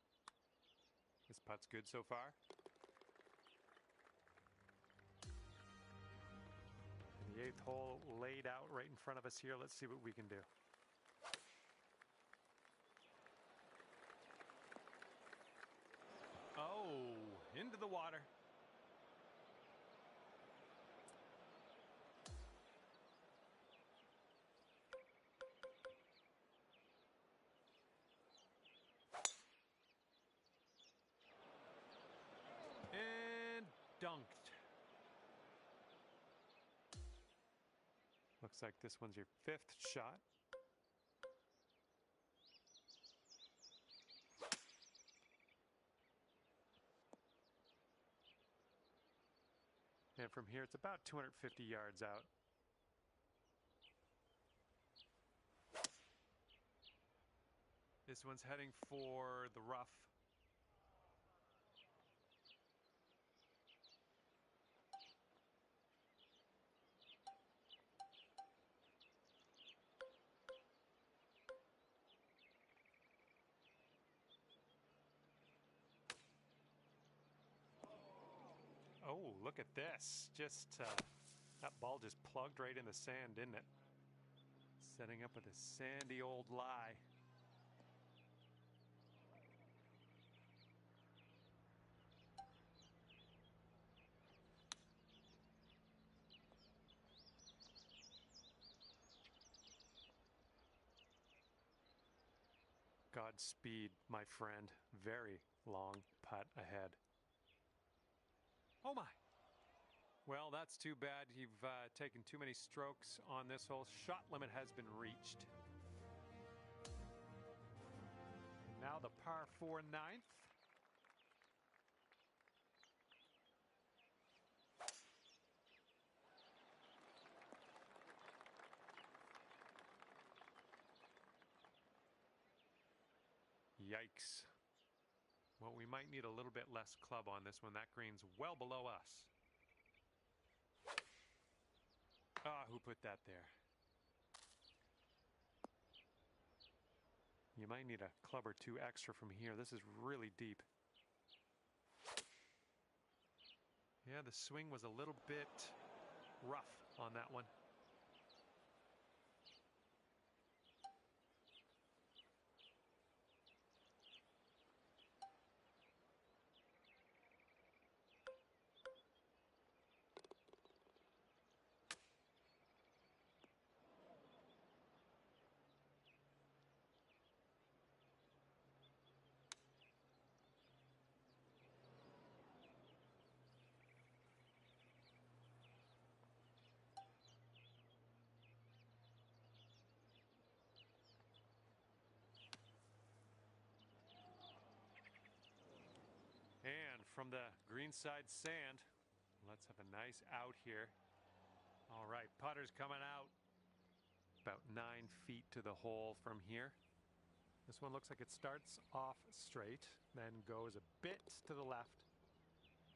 This putt's good so far. And the 8th hole laid out right in front of us here. Let's see what we can do. Oh, into the water. And dunked. Looks like this one's your 5th shot. And from here, it's about 250 yards out. This one's heading for the rough. Oh, look at this. That ball just plugged right in the sand, didn't it? Setting up with a sandy old lie. Godspeed, my friend. Very long putt ahead. Oh my. Well, that's too bad. You've taken too many strokes on this hole. Shot limit has been reached. Now the par 4 ninth. Yikes. Well, we might need a little bit less club on this one. That green's well below us. Ah, who put that there? You might need a club or two extra from here. This is really deep. Yeah, the swing was a little bit rough on that one. And from the greenside sand, let's have a nice out here. All right, putter's coming out. About 9 feet to the hole from here. This one looks like it starts off straight, then goes a bit to the left.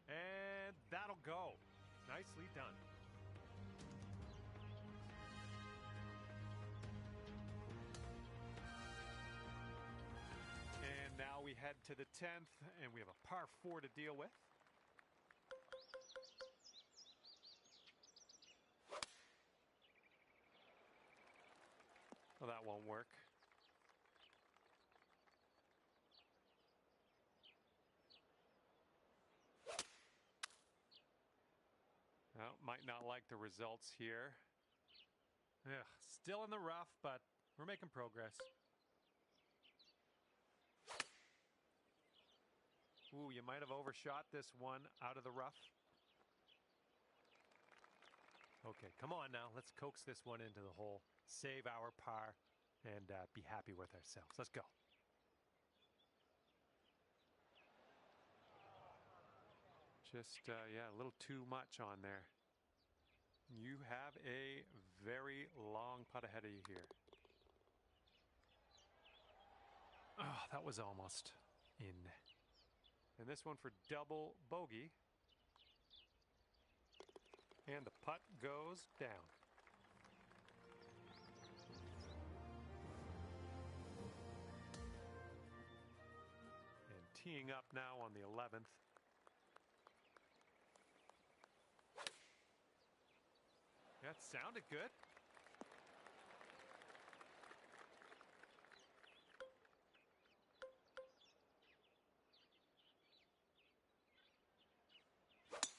And that'll go. Nicely done. And now we head to the 10th, and we have a par 4 to deal with. Well, that won't work. Well, might not like the results here. Ugh, still in the rough, but we're making progress. Ooh, you might have overshot this one out of the rough. Okay, come on now. Let's coax this one into the hole, save our par, and be happy with ourselves. Let's go. Just, yeah, a little too much on there. You have a very long putt ahead of you here. Oh, that was almost in. And this one for double bogey. And the putt goes down. And teeing up now on the 11th. That sounded good.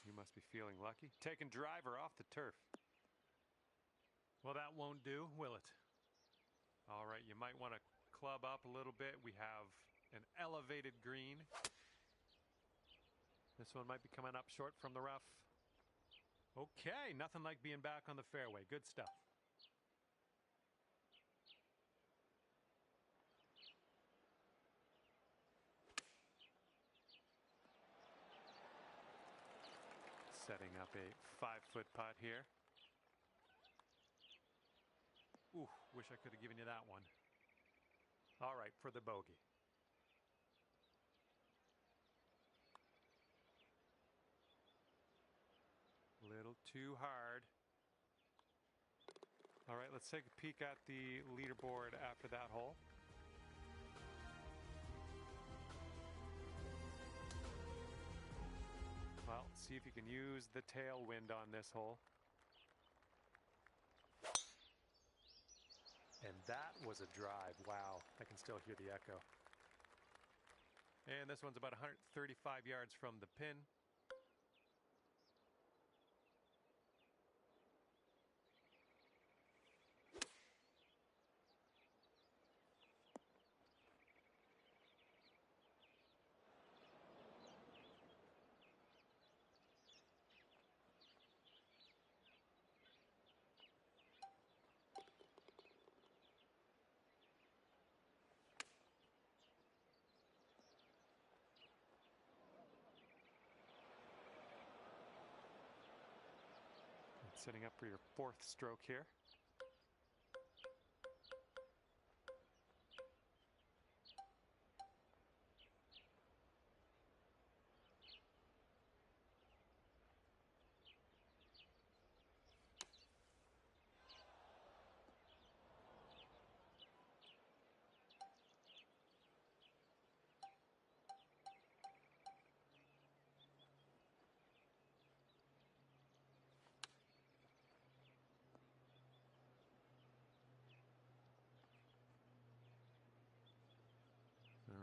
You must be feeling lucky. Taking driver off the turf. Well, that won't do, will it? All right, you might want to club up a little bit. We have an elevated green. This one might be coming up short from the rough. Okay, nothing like being back on the fairway. Good stuff. Setting up a 5-foot putt here. Ooh, wish I could have given you that one. All right, for the bogey. Little too hard. All right, let's take a peek at the leaderboard after that hole. Well, see if you can use the tailwind on this hole. And that was a drive. Wow, I can still hear the echo. And this one's about 135 yards from the pin. Setting up for your 4th stroke here.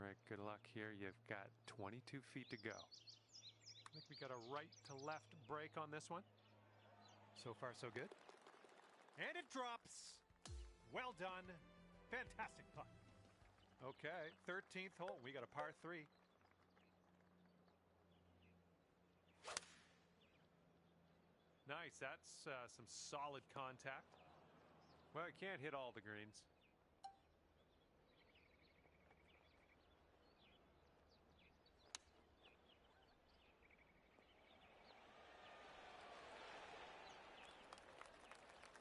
right, good luck here. You've got 22 feet to go. I think we got a right to left break on this one. So far, so good. And it drops. Well done. Fantastic putt. Okay, 13th hole. We got a par 3. Nice. That's some solid contact. Well, I can't hit all the greens.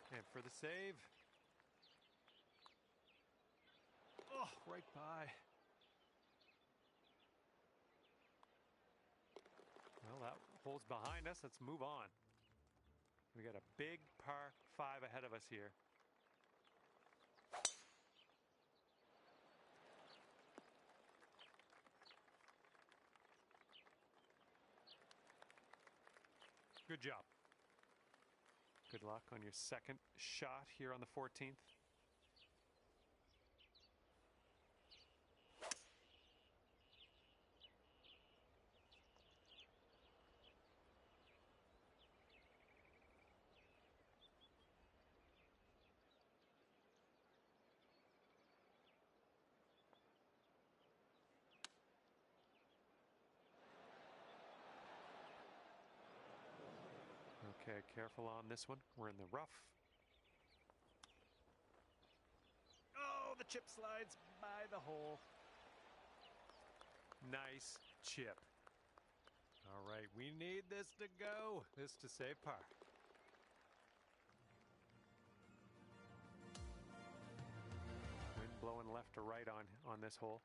And for the save. Oh, right by. Well, that hole's behind us. Let's move on. We got a big par 5 ahead of us here. Good job. Good luck on your second shot here on the 14th. Okay, careful on this one. We're in the rough. Oh, the chip slides by the hole. Nice chip. All right, we need this to go. This to save par. Wind blowing left to right on this hole.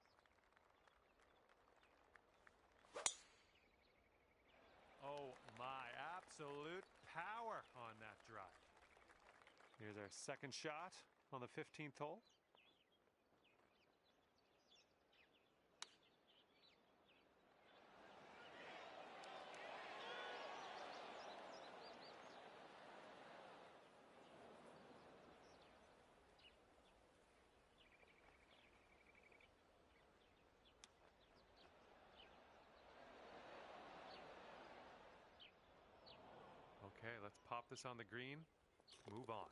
Oh my, absolute power on that drive. Here's our second shot on the 15th hole. Okay, let's pop this on the green. Move on.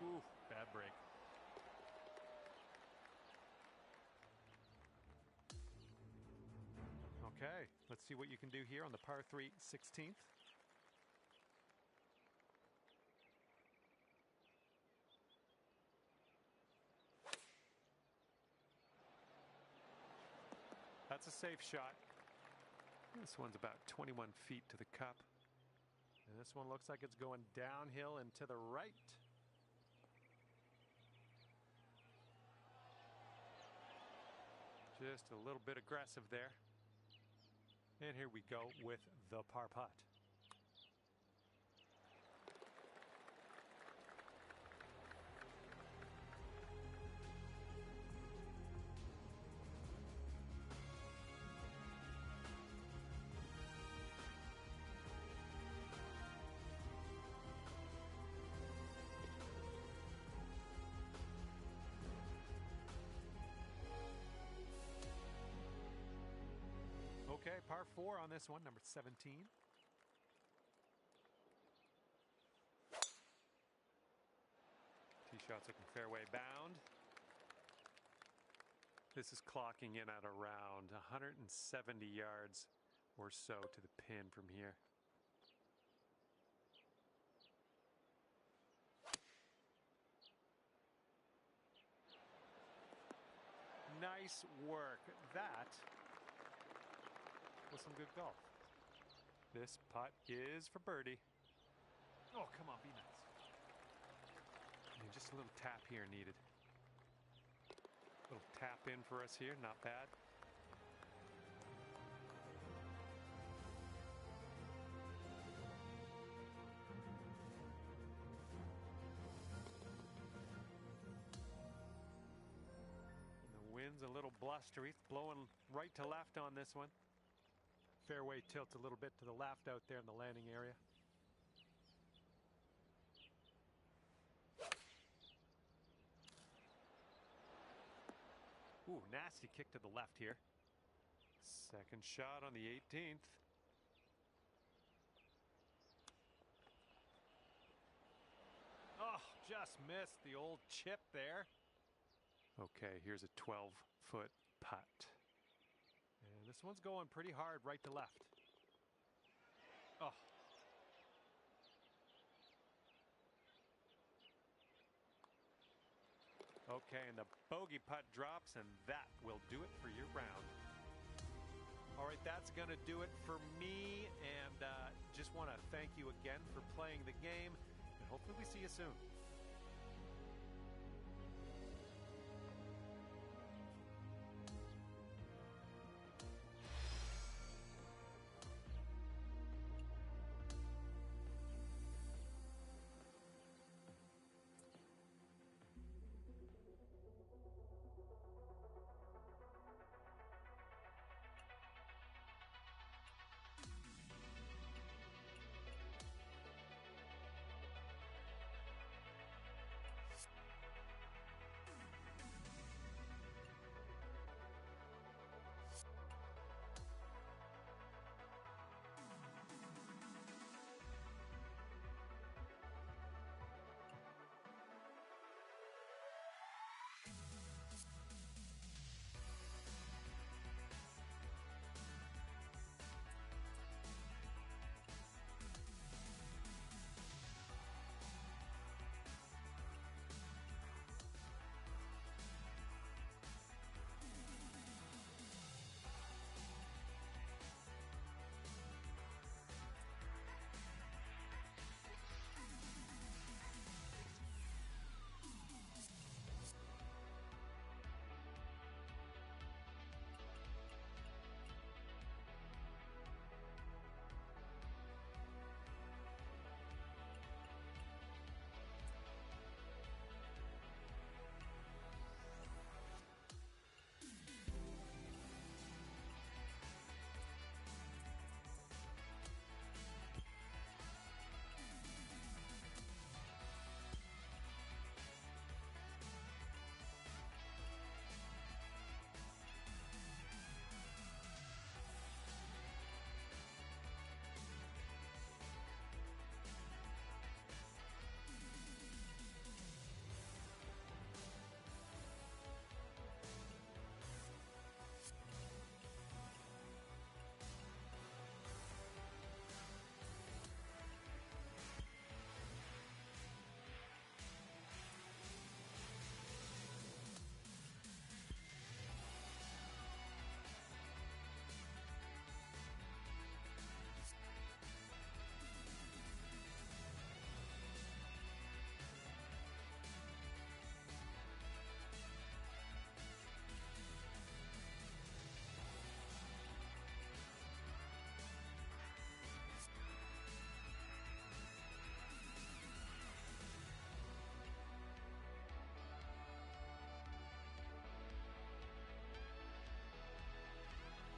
Ooh, bad break. Okay, let's see what you can do here on the par 3 16th. That's a safe shot. This one's about 21 feet to the cup. And this one looks like it's going downhill and to the right. Just a little bit aggressive there. And here we go with the par putt. Okay, par 4 on this one, number 17. Tee shot's looking fairway bound. This is clocking in at around 170 yards or so to the pin from here. Nice work. That was some good golf. This putt is for birdie. Oh, come on, be nice. And just a little tap here needed. Little tap in for us here, not bad. The wind's a little blustery, it's blowing right to left on this one. Fairway tilts a little bit to the left out there in the landing area. Ooh, nasty kick to the left here. Second shot on the 18th. Oh, just missed the old chip there. Okay, here's a 12-foot putt. And this one's going pretty hard right to left. Oh. Okay, and the bogey putt drops, and that will do it for your round. All right, that's going to do it for me, and just want to thank you again for playing the game, and hopefully we see you soon.